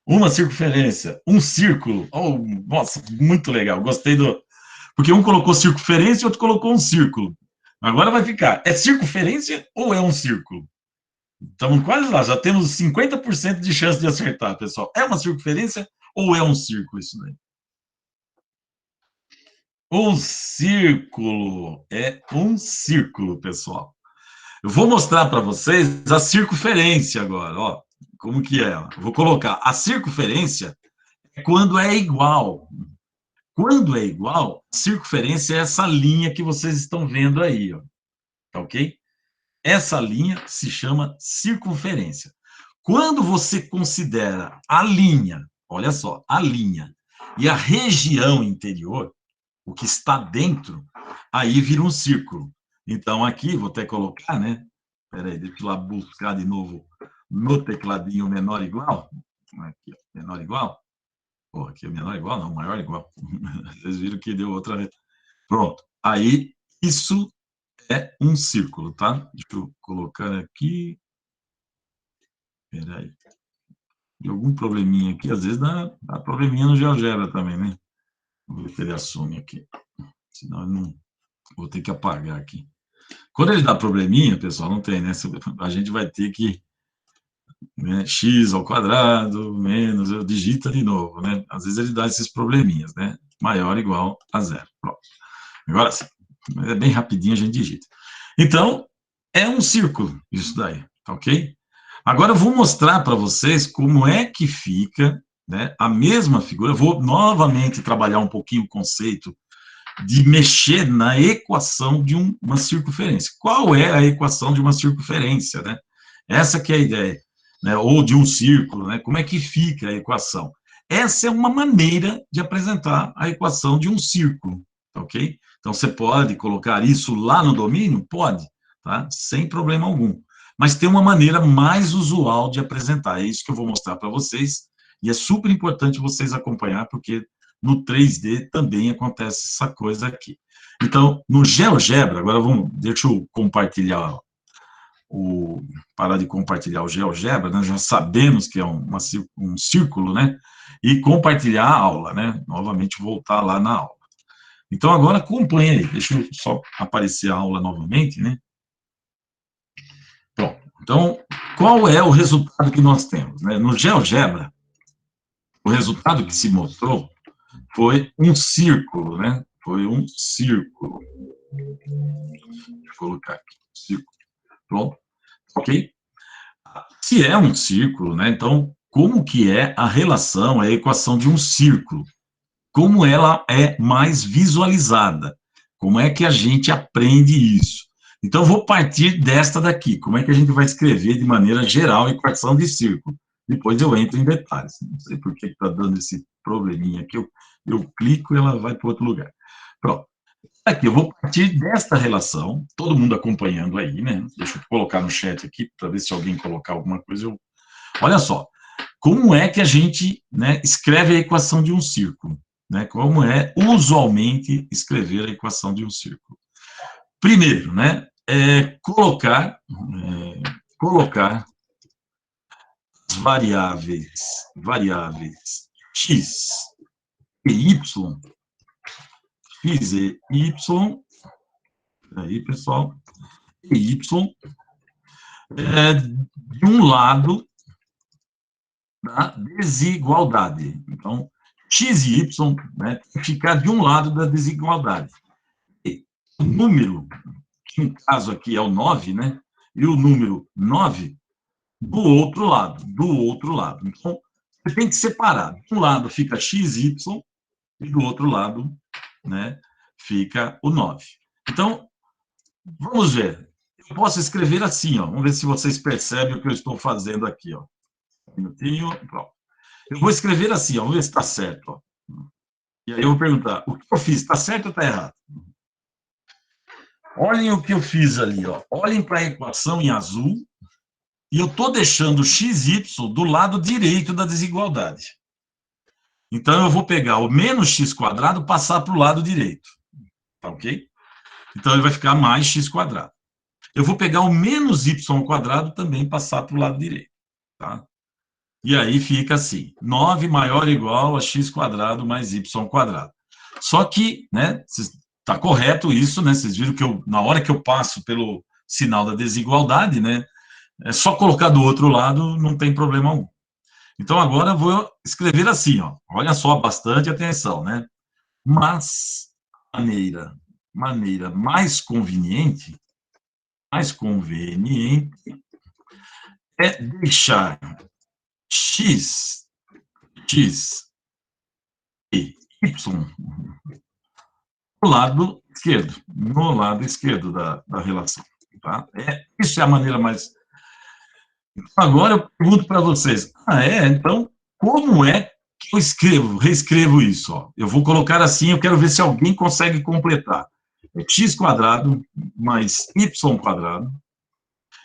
Uma circunferência, um círculo. Oh, nossa, muito legal. Gostei do. Porque um colocou circunferência e outro colocou um círculo. Agora vai ficar. É circunferência ou é um círculo? Estamos quase lá, já temos 50% de chance de acertar, pessoal. É uma circunferência ou é um círculo isso daí? Um círculo. É um círculo, pessoal. Eu vou mostrar para vocês a circunferência agora, ó. Como que é? Eu vou colocar a circunferência quando é igual. Quando é igual, circunferência é essa linha que vocês estão vendo aí, ó. Tá ok? Essa linha se chama circunferência. Quando você considera a linha, olha só, a linha e a região interior, o que está dentro, aí vira um círculo. Então, aqui, vou até colocar, né? Espera aí, deixa eu lá buscar de novo no tecladinho menor igual. Aqui, ó, menor igual. Pô, aqui é menor igual, não, maior igual. Vocês viram que deu outra vez. Pronto. Aí, isso é um círculo, tá? Deixa eu colocar aqui. Espera aí. Deu algum probleminha aqui, às vezes dá probleminha no GeoGebra também, né? Vou ver se ele assume aqui. Senão eu não vou ter que apagar aqui. Quando ele dá probleminha, pessoal, não tem, né? A gente vai ter que, né, x ao quadrado, menos, eu digita de novo, né? Às vezes ele dá esses probleminhas, né? Maior ou igual a zero. Pronto. Agora sim. É bem rapidinho, a gente digita. Então, é um círculo isso daí, tá ok? Agora eu vou mostrar para vocês como é que fica, né, a mesma figura. Eu vou novamente trabalhar um pouquinho o conceito de mexer na equação de uma circunferência. Qual é a equação de uma circunferência, né? Essa que é a ideia, né? Ou de um círculo, né? Como é que fica a equação? Essa é uma maneira de apresentar a equação de um círculo, tá ok? Então, você pode colocar isso lá no domínio? Pode, tá? Sem problema algum. Mas tem uma maneira mais usual de apresentar. É isso que eu vou mostrar para vocês. E é super importante vocês acompanhar, porque no 3D também acontece essa coisa aqui. Então, no GeoGebra, agora deixa eu compartilhar, parar de compartilhar o GeoGebra, né? Já sabemos que é um círculo, né? E compartilhar a aula, né? Novamente voltar lá na aula. Então, agora acompanha aí, deixa eu só aparecer a aula novamente, né? Pronto. Então, qual é o resultado que nós temos, né? No GeoGebra, o resultado que se mostrou foi um círculo, né? Foi um círculo. Deixa eu colocar aqui, círculo. Pronto. Ok? Se é um círculo, né? Então, como que é a relação, a equação de um círculo? Como ela é mais visualizada? Como é que a gente aprende isso? Então, eu vou partir desta daqui. Como é que a gente vai escrever de maneira geral a equação de círculo? Depois eu entro em detalhes. Não sei por que está dando esse probleminha aqui. Eu clico e ela vai para outro lugar. Pronto. Aqui, eu vou partir desta relação, todo mundo acompanhando aí, né? Deixa eu colocar no chat aqui, para ver se alguém colocar alguma coisa. Olha só, como é que a gente, né, escreve a equação de um círculo? Né? Como é usualmente escrever a equação de um círculo? Primeiro, né, colocar as variáveis x e y, x e y, aí, pessoal, e y, de um lado da desigualdade. Então, x e y, né, tem que ficar de um lado da desigualdade. E o número, que no caso aqui é o 9, né, e o número 9, do outro lado, Então, você tem que separar. De um lado fica x, y, e do outro lado, né, fica o 9. Então, vamos ver. Eu posso escrever assim, ó. Vamos ver se vocês percebem o que eu estou fazendo aqui, ó. Um minutinho, pronto. Eu vou escrever assim, ó. Vamos ver se está certo, ó. E aí eu vou perguntar, o que eu fiz, está certo ou está errado? Olhem o que eu fiz ali, ó. Olhem para a equação em azul, e eu estou deixando o xy do lado direito da desigualdade. Então, eu vou pegar o menos x quadrado e passar para o lado direito. Tá ok? Então, ele vai ficar mais x quadrado. Eu vou pegar o menos y quadrado também e passar para o lado direito. Tá? E aí fica assim, 9 maior ou igual a x quadrado mais y quadrado. Só que, né, está correto isso, né? Vocês viram que na hora que eu passo pelo sinal da desigualdade, né, é só colocar do outro lado, não tem problema algum. Então, agora eu vou escrever assim, ó. Olha só, bastante atenção, né? Mas maneira mais conveniente é deixar x e y no lado esquerdo da relação. Tá? Isso é a maneira mais... Agora eu pergunto para vocês, então, como é que eu reescrevo isso? Ó? Eu vou colocar assim, eu quero ver se alguém consegue completar. É x quadrado mais y quadrado.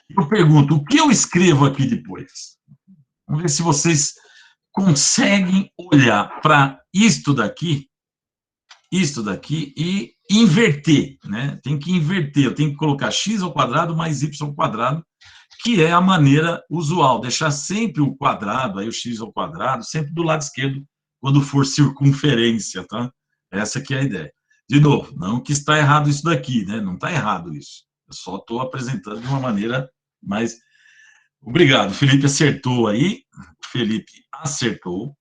Eu pergunto, o que eu escrevo aqui depois? Vamos ver se vocês conseguem olhar para isto daqui e inverter, né? Tem que inverter, eu tenho que colocar x ao quadrado mais y ao quadrado, que é a maneira usual, deixar sempre o quadrado, aí o x ao quadrado, sempre do lado esquerdo, quando for circunferência, tá? Essa que é a ideia. De novo, não que está errado isso daqui, né? Não está errado isso. Eu só estou apresentando de uma maneira mais... Obrigado, Felipe acertou aí. Felipe acertou.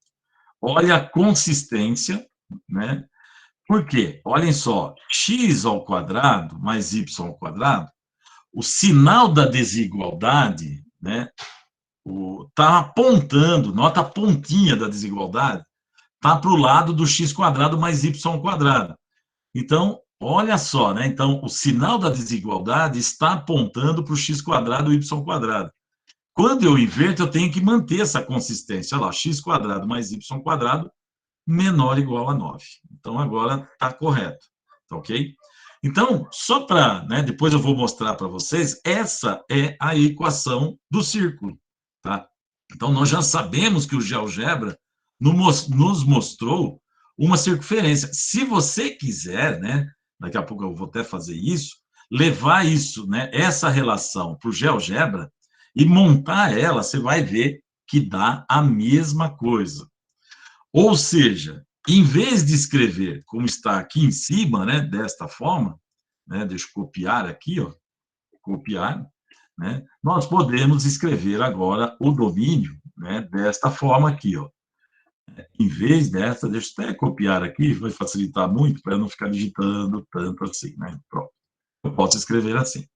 Olha a consistência, né? Por quê? Olhem só, x ao quadrado mais y ao quadrado, o sinal da desigualdade, né, está apontando, nota a pontinha da desigualdade, está para o lado do x quadrado mais y quadrado. Então, olha só, né? Então, o sinal da desigualdade está apontando para o x quadrado e o y quadrado. Quando eu inverto, eu tenho que manter essa consistência. Olha lá, x quadrado mais y quadrado menor ou igual a 9. Então, agora está correto. Tá ok? Então, só para, né, depois eu vou mostrar para vocês, essa é a equação do círculo. Tá? Então, nós já sabemos que o GeoGebra nos mostrou uma circunferência. Se você quiser, né, daqui a pouco eu vou até fazer isso, levar isso, né, essa relação para o GeoGebra e montar ela, você vai ver que dá a mesma coisa. Ou seja, em vez de escrever como está aqui em cima, né, desta forma, né, deixa eu copiar aqui, ó, copiar, né, nós podemos escrever agora o domínio, né, desta forma aqui, ó. Em vez dessa, deixa eu até copiar aqui, vai facilitar muito para eu não ficar digitando tanto assim, né? Pronto. Eu posso escrever assim.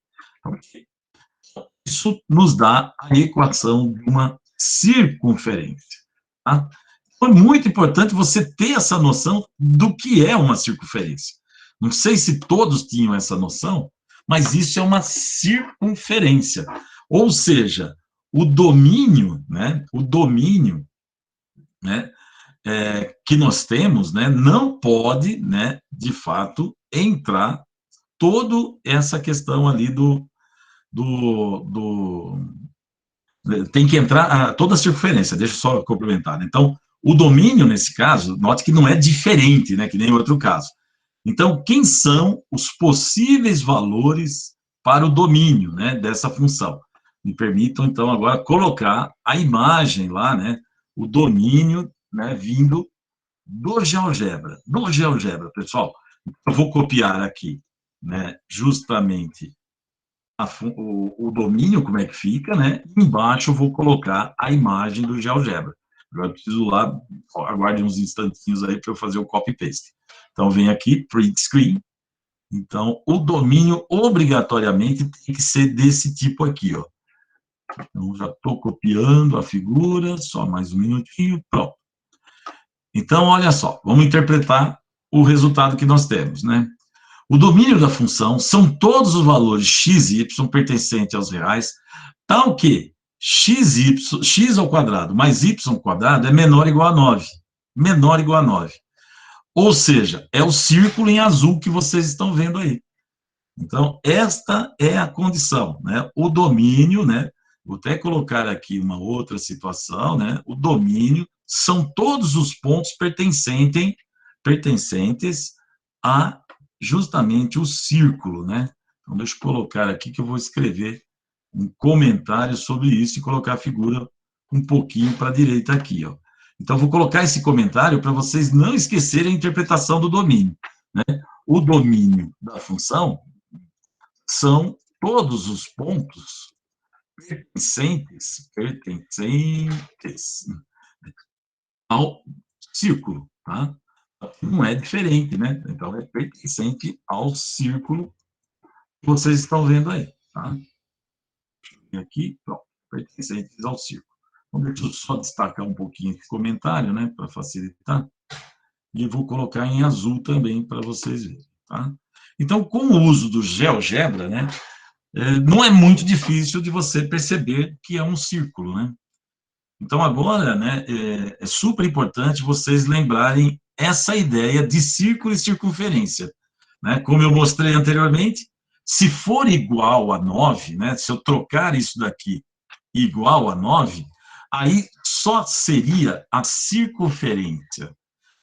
Okay. Isso nos dá a equação de uma circunferência. Tá? Então, é muito importante você ter essa noção do que é uma circunferência. Não sei se todos tinham essa noção, mas isso é uma circunferência. Ou seja, o domínio, né? O domínio, né? Que nós temos, né, não pode, né, de fato, entrar toda essa questão ali tem que entrar toda a circunferência, deixa eu só complementar. Né? Então, o domínio, nesse caso, note que não é diferente, né, que nem outro caso. Então, quem são os possíveis valores para o domínio, né, dessa função? Me permitam, então, agora colocar a imagem lá, né, o domínio, né, vindo do GeoGebra. Do GeoGebra, pessoal. Eu vou copiar aqui, né, justamente o domínio, como é que fica, né? Embaixo eu vou colocar a imagem do GeoGebra. Agora eu preciso lá, aguarde uns instantinhos aí para eu fazer o copy-paste. Então, vem aqui, print screen. Então, o domínio obrigatoriamente tem que ser desse tipo aqui, ó. Então, já estou copiando a figura, só mais um minutinho, pronto. Então, olha só, vamos interpretar o resultado que nós temos, né? O domínio da função são todos os valores x e y pertencentes aos reais, tal que x ao quadrado mais y ao quadrado é menor ou igual a 9. Menor ou igual a 9. Ou seja, é o círculo em azul que vocês estão vendo aí. Então, esta é a condição, né? O domínio, né? Vou até colocar aqui uma outra situação, né? O domínio são todos os pontos pertencentes a justamente o círculo, né? Então, deixa eu colocar aqui que eu vou escrever um comentário sobre isso e colocar a figura um pouquinho para a direita aqui, ó. Então, vou colocar esse comentário para vocês não esquecerem a interpretação do domínio, né? O domínio da função são todos os pontos pertencentes ao círculo, tá? Não é diferente, né? Então, é pertencente ao círculo que vocês estão vendo aí, tá? Aqui, pronto, pertencentes ao círculo. Então, deixa eu só destacar um pouquinho esse comentário, né, para facilitar. E vou colocar em azul também para vocês verem, tá? Então, com o uso do GeoGebra, né, não é muito difícil de você perceber que é um círculo, né? Então, agora, né, é super importante vocês lembrarem essa ideia de círculo e circunferência. Né? Como eu mostrei anteriormente, se for igual a 9, né, se eu trocar isso daqui igual a 9, aí só seria a circunferência.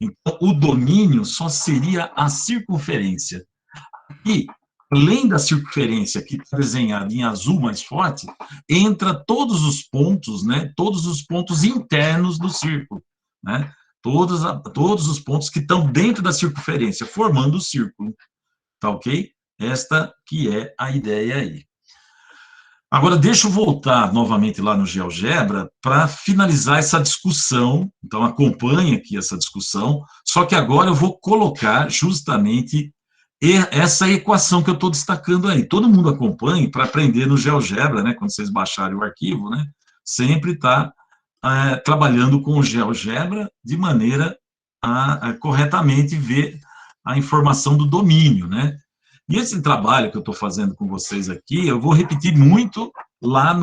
Então, o domínio só seria a circunferência. E, além da circunferência, que está desenhada em azul mais forte, entra todos os pontos, né, todos os pontos internos do círculo, né, todos os pontos que estão dentro da circunferência, formando o círculo, tá ok? Esta que é a ideia aí. Agora, deixa eu voltar novamente lá no GeoGebra para finalizar essa discussão, então acompanhe aqui essa discussão, só que agora eu vou colocar justamente essa equação que eu estou destacando aí. Todo mundo acompanhe para aprender no GeoGebra, né, quando vocês baixarem o arquivo, né, sempre está trabalhando com o GeoGebra de maneira a corretamente ver a informação do domínio, né? E esse trabalho que eu estou fazendo com vocês aqui, eu vou repetir muito lá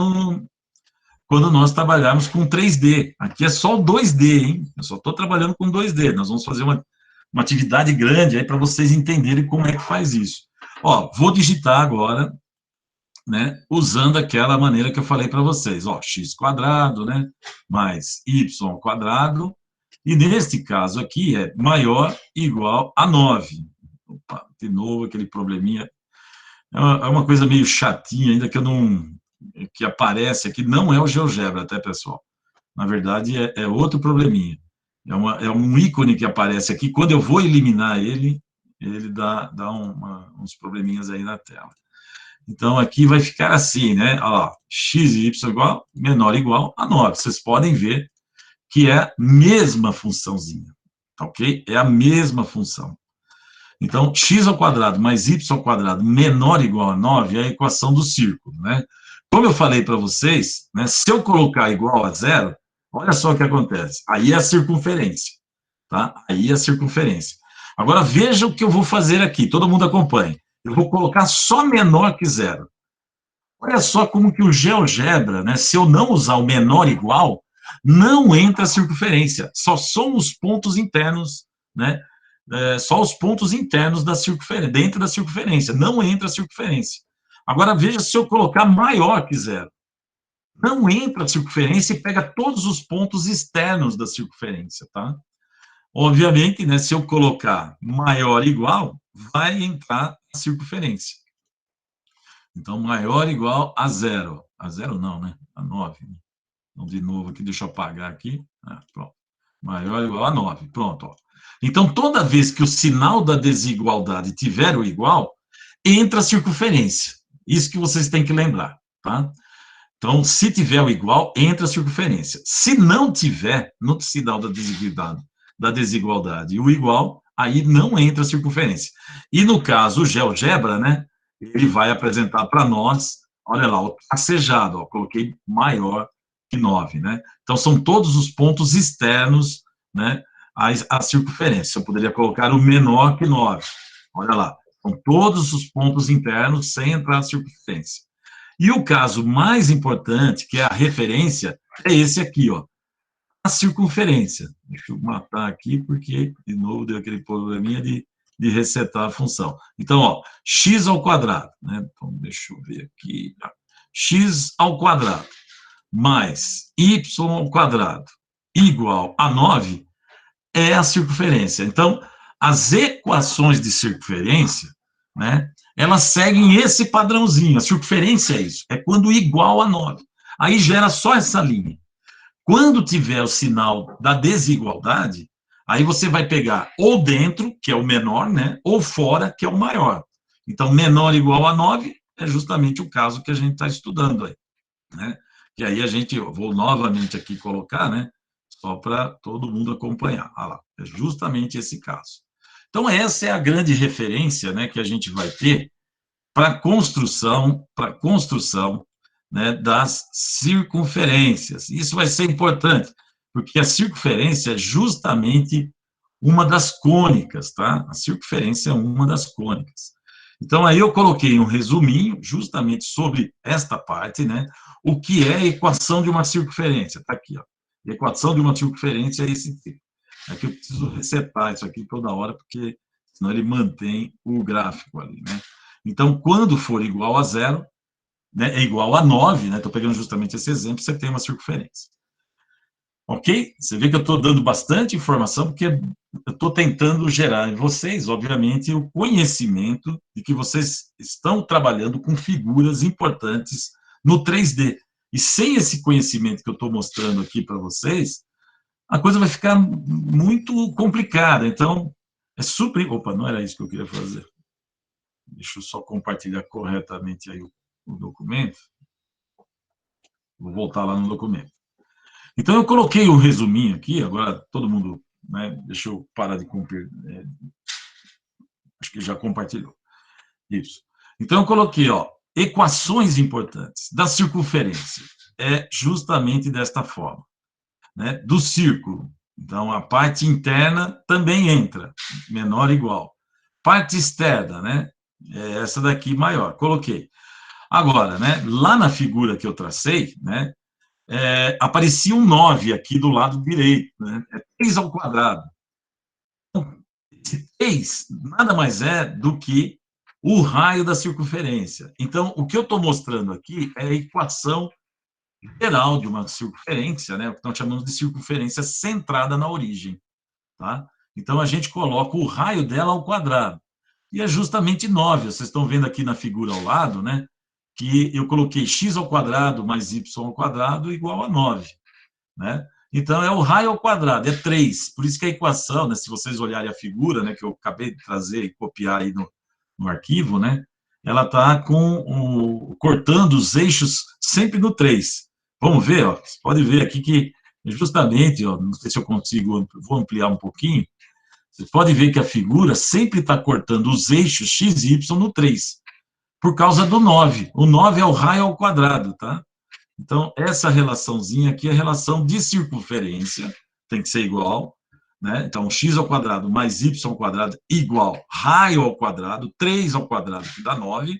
quando nós trabalharmos com 3D. Aqui é só o 2D, hein? Eu só estou trabalhando com 2D. Nós vamos fazer uma atividade grande aí para vocês entenderem como é que faz isso. Ó, vou digitar agora, né, usando aquela maneira que eu falei para vocês. Ó, x², né, mais y², E neste caso aqui é maior ou igual a 9. Opa, de novo aquele probleminha. É uma coisa meio chatinha ainda que eu não... que aparece aqui, não é o GeoGebra, tá, pessoal? Na verdade, é outro probleminha. É um ícone que aparece aqui. Quando eu vou eliminar ele, ele dá uns probleminhas aí na tela. Então, aqui vai ficar assim, né? Olha lá, x e y igual, menor ou igual a 9. Vocês podem ver que é a mesma funçãozinha, tá ok? É a mesma função. Então, x ao quadrado mais y ao quadrado menor ou igual a 9 é a equação do círculo, né? Como eu falei para vocês, né, se eu colocar igual a zero, olha só o que acontece. Aí é a circunferência, tá? Aí é a circunferência. Agora, veja o que eu vou fazer aqui, todo mundo acompanhe. Eu vou colocar só menor que zero. Olha só como que o GeoGebra, né, se eu não usar o menor igual, não entra a circunferência. Só são os pontos internos, né? Só os pontos internos da circunferência, dentro da circunferência. Não entra a circunferência. Agora, veja se eu colocar maior que zero. Não entra a circunferência e pega todos os pontos externos da circunferência, tá? Obviamente, né, se eu colocar maior ou igual, vai entrar a circunferência. Então, maior ou igual a zero. A zero não, né? A 9. Então, de novo aqui, deixa eu apagar aqui. Pronto. Maior ou igual a 9. Pronto. Ó. Então, toda vez que o sinal da desigualdade tiver o igual, entra a circunferência. Isso que vocês têm que lembrar, tá? Então, se tiver o igual, entra a circunferência. Se não tiver, no sinal da desigualdade o igual, aí não entra a circunferência. E no caso, o GeoGebra, né, ele vai apresentar para nós, olha lá, o tracejado, ó, coloquei maior que 9, né? Então, são todos os pontos externos, né, à circunferência. Eu poderia colocar o menor que 9. Olha lá, são todos os pontos internos sem entrar a circunferência. E o caso mais importante, que é a referência, é esse aqui, ó, a circunferência. Deixa eu matar aqui, porque, de novo, deu aquele probleminha de resetar a função. Então, ó, x ao quadrado, né? Então, deixa eu ver aqui. X ao quadrado mais y ao quadrado igual a 9 é a circunferência. Então, as equações de circunferência, né, elas seguem esse padrãozinho. A circunferência é isso, é quando igual a 9. Aí gera só essa linha. Quando tiver o sinal da desigualdade, aí você vai pegar ou dentro, que é o menor, né, ou fora, que é o maior. Então, menor igual a 9 é justamente o caso que a gente está estudando aí, né? E aí a gente, eu vou novamente aqui colocar, né, só para todo mundo acompanhar. Olha lá, é justamente esse caso. Então, essa é a grande referência, né, que a gente vai ter para a construção, né, das circunferências. Isso vai ser importante, porque a circunferência é justamente uma das cônicas, tá? A circunferência é uma das cônicas. Então, aí eu coloquei um resuminho justamente sobre esta parte, né? O que é a equação de uma circunferência? Está aqui, ó. A equação de uma circunferência é esse tipo. É que eu preciso resetar isso aqui toda hora, porque senão ele mantém o gráfico ali, né? Então, quando for igual a zero, né, é igual a 9, né? Estou pegando justamente esse exemplo, você tem uma circunferência. Ok? Você vê que eu estou dando bastante informação, porque eu estou tentando gerar em vocês, obviamente, o conhecimento de que vocês estão trabalhando com figuras importantes no 3D. E sem esse conhecimento que eu estou mostrando aqui para vocês, a coisa vai ficar muito complicada. Então, é super... Opa, não era isso que eu queria fazer. Deixa eu só compartilhar corretamente aí o documento. Vou voltar lá no documento. Então, eu coloquei um resuminho aqui, agora todo mundo, né, deixa eu parar de cumprir, acho que já compartilhou. Isso. Então, eu coloquei, ó, equações importantes da circunferência. É justamente desta forma, né, do círculo. Então, a parte interna também entra, menor ou igual. Parte externa, né, é essa daqui maior, coloquei. Agora, né, lá na figura que eu tracei, né, aparecia um 9 aqui do lado direito, né? É 3 ao quadrado. Então, esse 3 nada mais é do que o raio da circunferência. Então, o que eu estou mostrando aqui é a equação geral de uma circunferência, né, o que nós chamamos de circunferência centrada na origem, tá? Então, a gente coloca o raio dela ao quadrado. E é justamente 9. Vocês estão vendo aqui na figura ao lado, né, que eu coloquei x ao quadrado mais y ao quadrado igual a 9, né? Então, é o raio ao quadrado, é 3. Por isso que a equação, né, se vocês olharem a figura, né, que eu acabei de trazer e copiar aí no arquivo, né, ela está cortando os eixos sempre no 3. Vamos ver, ó, você pode ver aqui que justamente, ó, não sei se eu consigo, vou ampliar um pouquinho, você pode ver que a figura sempre está cortando os eixos x e y no 3, por causa do 9. O 9 é o raio ao quadrado, tá? Então, essa relaçãozinha aqui é a relação de circunferência, tem que ser igual, né? Então, x ao quadrado mais y ao quadrado igual raio ao quadrado, 3 ao quadrado, que dá 9,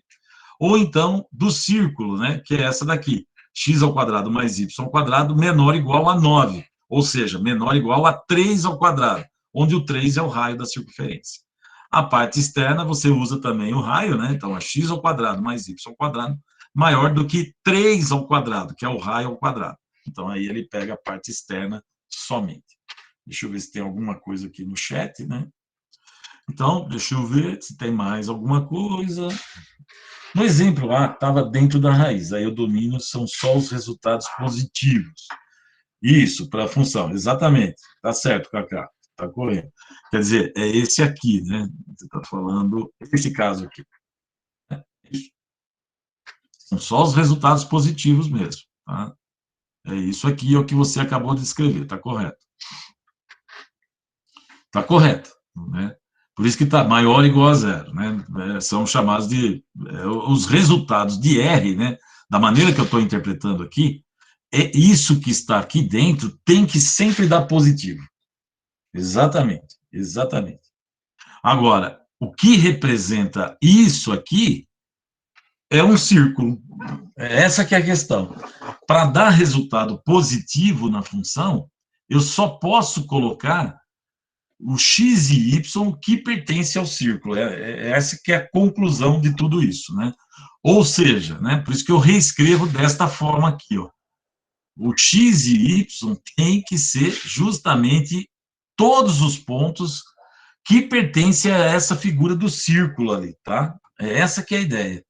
ou então do círculo, né? Que é essa daqui, x ao quadrado mais y ao quadrado menor ou igual a 9, ou seja, menor ou igual a 3 ao quadrado, onde o 3 é o raio da circunferência. A parte externa, você usa também o raio, né? Então, é x ao quadrado mais y ao quadrado maior do que 3 ao quadrado, que é o raio ao quadrado. Então, aí ele pega a parte externa somente. Deixa eu ver se tem alguma coisa aqui no chat, né? Então, deixa eu ver se tem mais alguma coisa. No exemplo lá, estava dentro da raiz. Aí o domínio são só os resultados positivos. Isso, para a função, exatamente. Tá certo, Cacá. Tá correto. Quer dizer, é esse aqui, né? Você está falando, esse caso aqui. Isso. São só os resultados positivos mesmo. Tá? É isso aqui, é o que você acabou de escrever, está correto. Está correto. Né? Por isso que está maior ou igual a zero. Né? São chamados de... os resultados de R, né? Da maneira que eu estou interpretando aqui, é isso que está aqui dentro tem que sempre dar positivo. Exatamente, exatamente. Agora, o que representa isso aqui é um círculo. Essa que é a questão. Para dar resultado positivo na função, eu só posso colocar o x e y que pertence ao círculo. Essa que é a conclusão de tudo isso, né? Ou seja, né, por isso que eu reescrevo desta forma aqui, ó. O x e y tem que ser justamente todos os pontos que pertencem a essa figura do círculo ali, tá? É essa que é a ideia.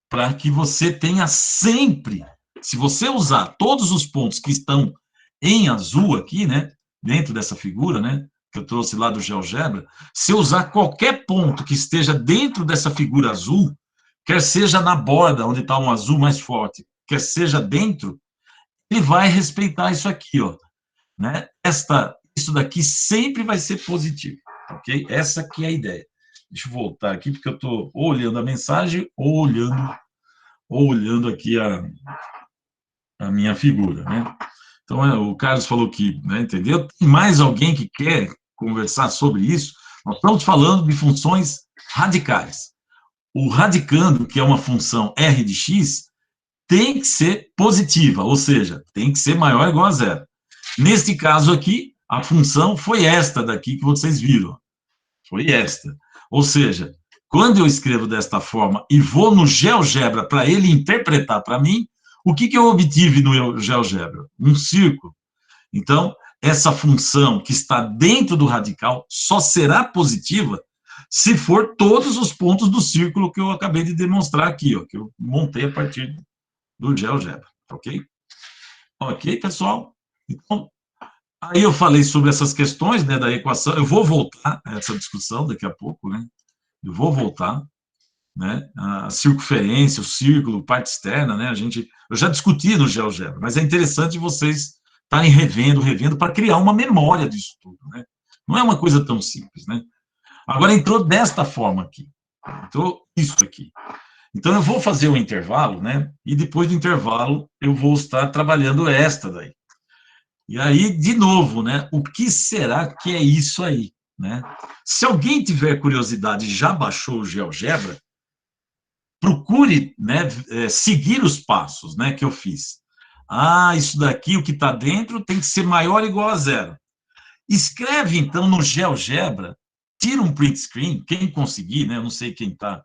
Para que você tenha sempre, se você usar todos os pontos que estão em azul aqui, né, dentro dessa figura, né, que eu trouxe lá do GeoGebra, se eu usar qualquer ponto que esteja dentro dessa figura azul, quer seja na borda, onde está um azul mais forte, quer seja dentro, ele vai respeitar isso aqui, ó, né? Isso daqui sempre vai ser positivo, ok? Essa aqui é a ideia. Deixa eu voltar aqui, porque eu estou olhando a mensagem ou olhando aqui a minha figura, né? Então, o Carlos falou que, né, entendeu? Tem mais alguém que quer conversar sobre isso? Nós estamos falando de funções radicais. O radicando, que é uma função r de x, tem que ser positiva, ou seja, tem que ser maior ou igual a zero. Neste caso aqui, a função foi esta daqui que vocês viram. Foi esta. Ou seja, quando eu escrevo desta forma e vou no GeoGebra para ele interpretar para mim, o que eu obtive no GeoGebra? Um círculo. Então, essa função que está dentro do radical só será positiva se for todos os pontos do círculo que eu acabei de demonstrar aqui, ó, que eu montei a partir do GeoGebra, ok? Ok, pessoal? Então, aí eu falei sobre essas questões, né, da equação. Eu vou voltar a essa discussão daqui a pouco, né? Eu vou voltar, né? A circunferência, o círculo, parte externa, né? Eu já discuti no GeoGebra, mas é interessante vocês estarem revendo para criar uma memória disso tudo, né? Não é uma coisa tão simples, né? Agora entrou desta forma aqui, entrou isso aqui. Então eu vou fazer um intervalo, né? E depois do intervalo eu vou estar trabalhando esta daí. E aí, de novo, né? O que será que é isso aí, né? Se alguém tiver curiosidade e já baixou o GeoGebra, procure, né, seguir os passos, né, que eu fiz. Ah, isso daqui, o que está dentro, tem que ser maior ou igual a zero. Escreve, então, no GeoGebra, tira um print screen, quem conseguir, né, eu não sei quem está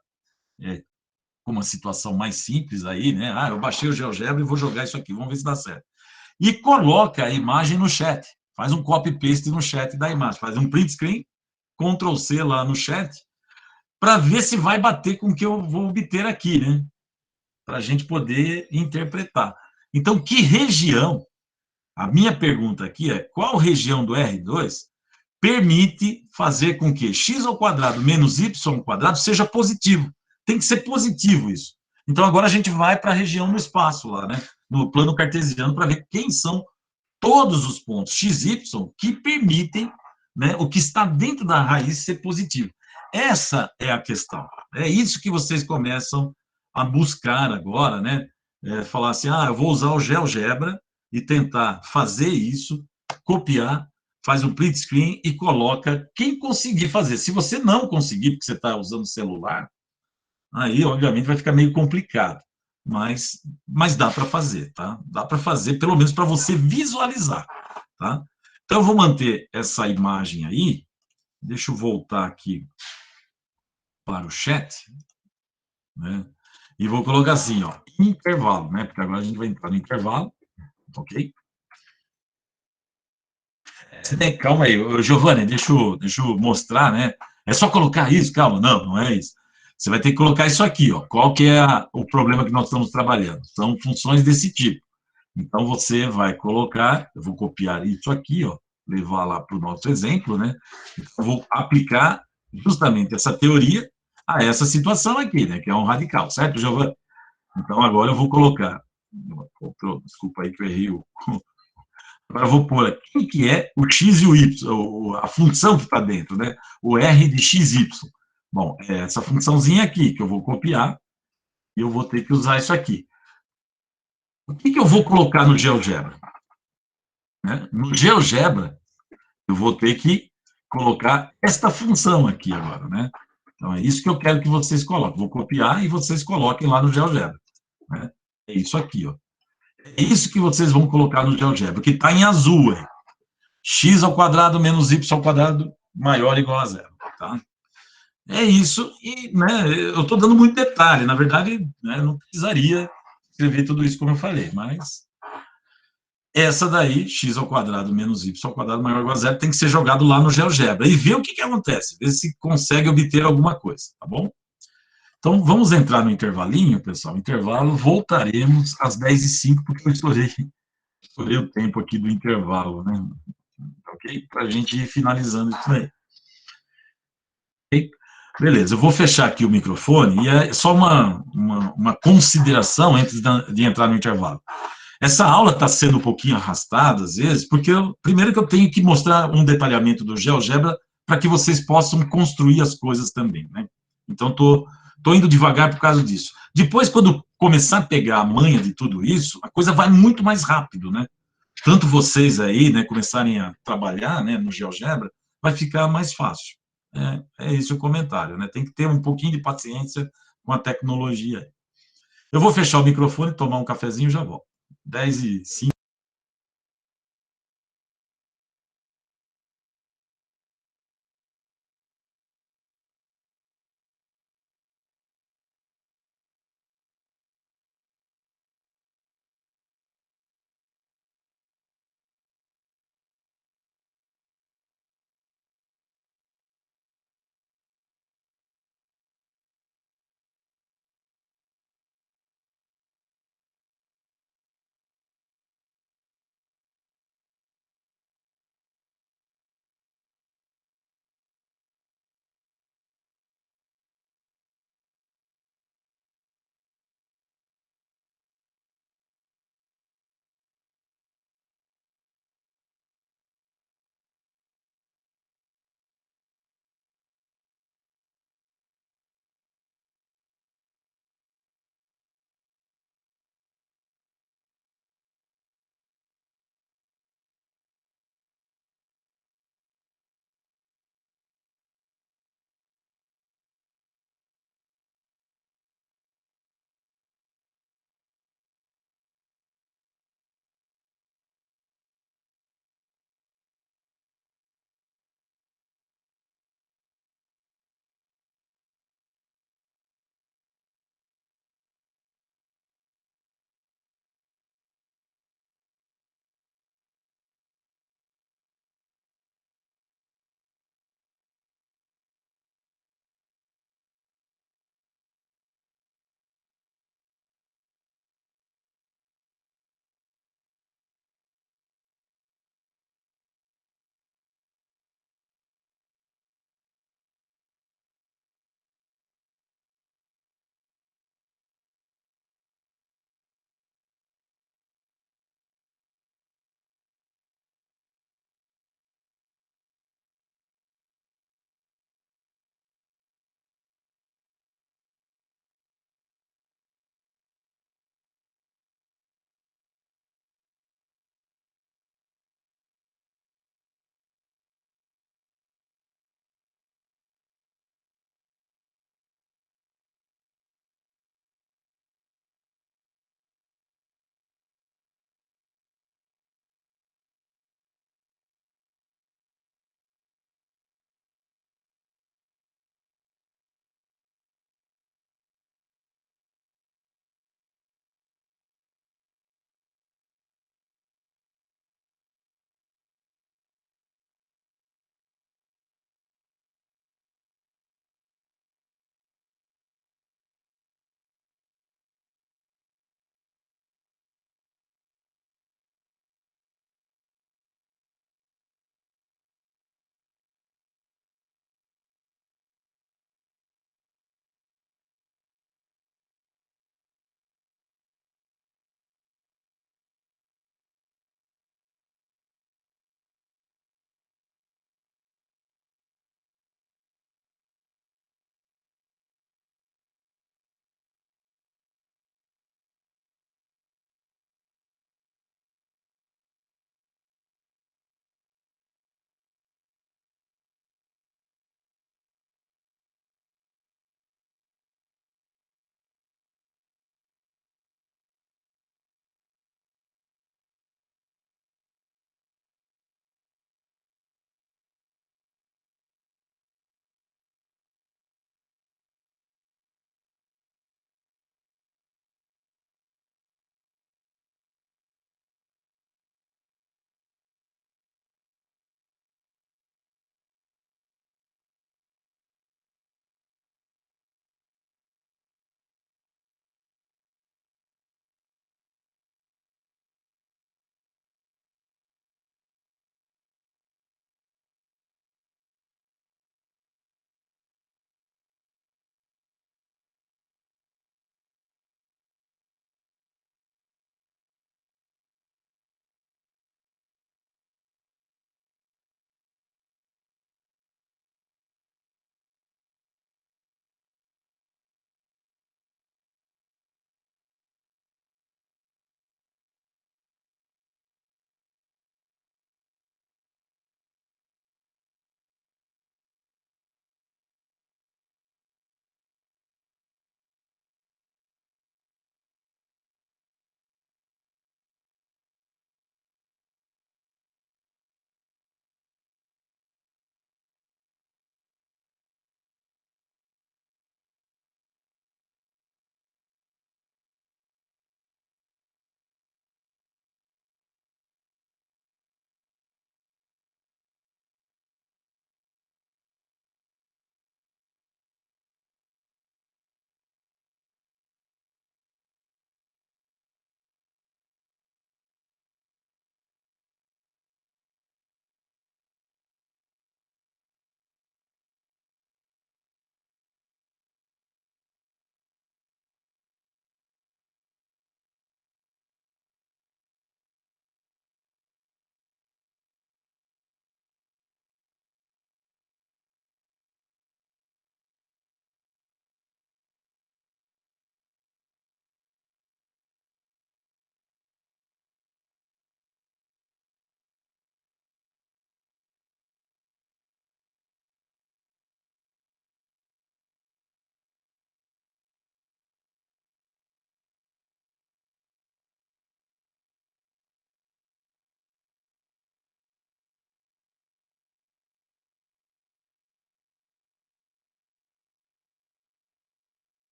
uma situação mais simples aí, né? Ah, eu baixei o GeoGebra e vou jogar isso aqui, vamos ver se dá certo. E coloca a imagem no chat, faz um copy-paste no chat da imagem, faz um print screen, Ctrl+C lá no chat, para ver se vai bater com o que eu vou obter aqui, né? Para a gente poder interpretar. Então, que região, a minha pergunta aqui é, qual região do R2 permite fazer com que x² menos y² seja positivo? Tem que ser positivo isso. Então, agora a gente vai para a região do espaço lá, né? No plano cartesiano, para ver quem são todos os pontos x, y que permitem, né, o que está dentro da raiz ser positivo. Essa é a questão. É isso que vocês começam a buscar agora, né? Falar assim, eu vou usar o GeoGebra e tentar fazer isso, copiar, faz um print screen e coloca quem conseguir fazer. Se você não conseguir, porque você está usando celular, aí, obviamente, vai ficar meio complicado. Mas dá para fazer, tá? Dá para fazer, pelo menos para você visualizar, tá? Então, eu vou manter essa imagem aí. Deixa eu voltar aqui para o chat, né? E vou colocar assim, ó, intervalo, né? Porque agora a gente vai entrar no intervalo, ok? Calma aí, Giovanni, deixa eu mostrar, né? É só colocar isso? Calma, não é isso. Você vai ter que colocar isso aqui, ó. Qual que é o problema que nós estamos trabalhando? São funções desse tipo. Então, você vai colocar, eu vou copiar isso aqui, ó, levar lá para o nosso exemplo, né? Eu vou aplicar justamente essa teoria a essa situação aqui, né? Que é um radical, certo, Giovanni? Então, agora eu vou colocar, desculpa aí que eu errei agora eu vou pôr aqui que é o x e o y, a função que está dentro, né? O r de x, y. Bom, é essa funçãozinha aqui que eu vou copiar e eu vou ter que usar isso aqui. O que eu vou colocar no GeoGebra? Né? No GeoGebra, eu vou ter que colocar esta função aqui agora, né? Então, é isso que eu quero que vocês coloquem. Vou copiar e vocês coloquem lá no GeoGebra. Né? É isso aqui, ó. É isso que vocês vão colocar no GeoGebra, que está em azul, hein? x² menos y² maior ou igual a zero, tá? É isso, e né, eu estou dando muito detalhe, na verdade, né, não precisaria escrever tudo isso como eu falei, mas essa daí, x² menos y² maior ou igual a zero, tem que ser jogado lá no GeoGebra, e ver o que acontece, ver se consegue obter alguma coisa, tá bom? Então, vamos entrar no intervalinho, pessoal, intervalo, voltaremos às 10h05, porque eu estourei o tempo aqui do intervalo, né? Ok? Para a gente ir finalizando isso aí. Okay? Beleza, eu vou fechar aqui o microfone e é só uma consideração antes de entrar no intervalo. Essa aula está sendo um pouquinho arrastada, às vezes, porque primeiro que eu tenho que mostrar um detalhamento do GeoGebra para que vocês possam construir as coisas também, né? Então, estou indo devagar por causa disso. Depois, quando começar a pegar a manha de tudo isso, a coisa vai muito mais rápido, né? Tanto vocês aí, né, começarem a trabalhar, né, no GeoGebra, vai ficar mais fácil. É esse o comentário, né? Tem que ter um pouquinho de paciência com a tecnologia. Eu vou fechar o microfone, tomar um cafezinho e já volto. 10h05.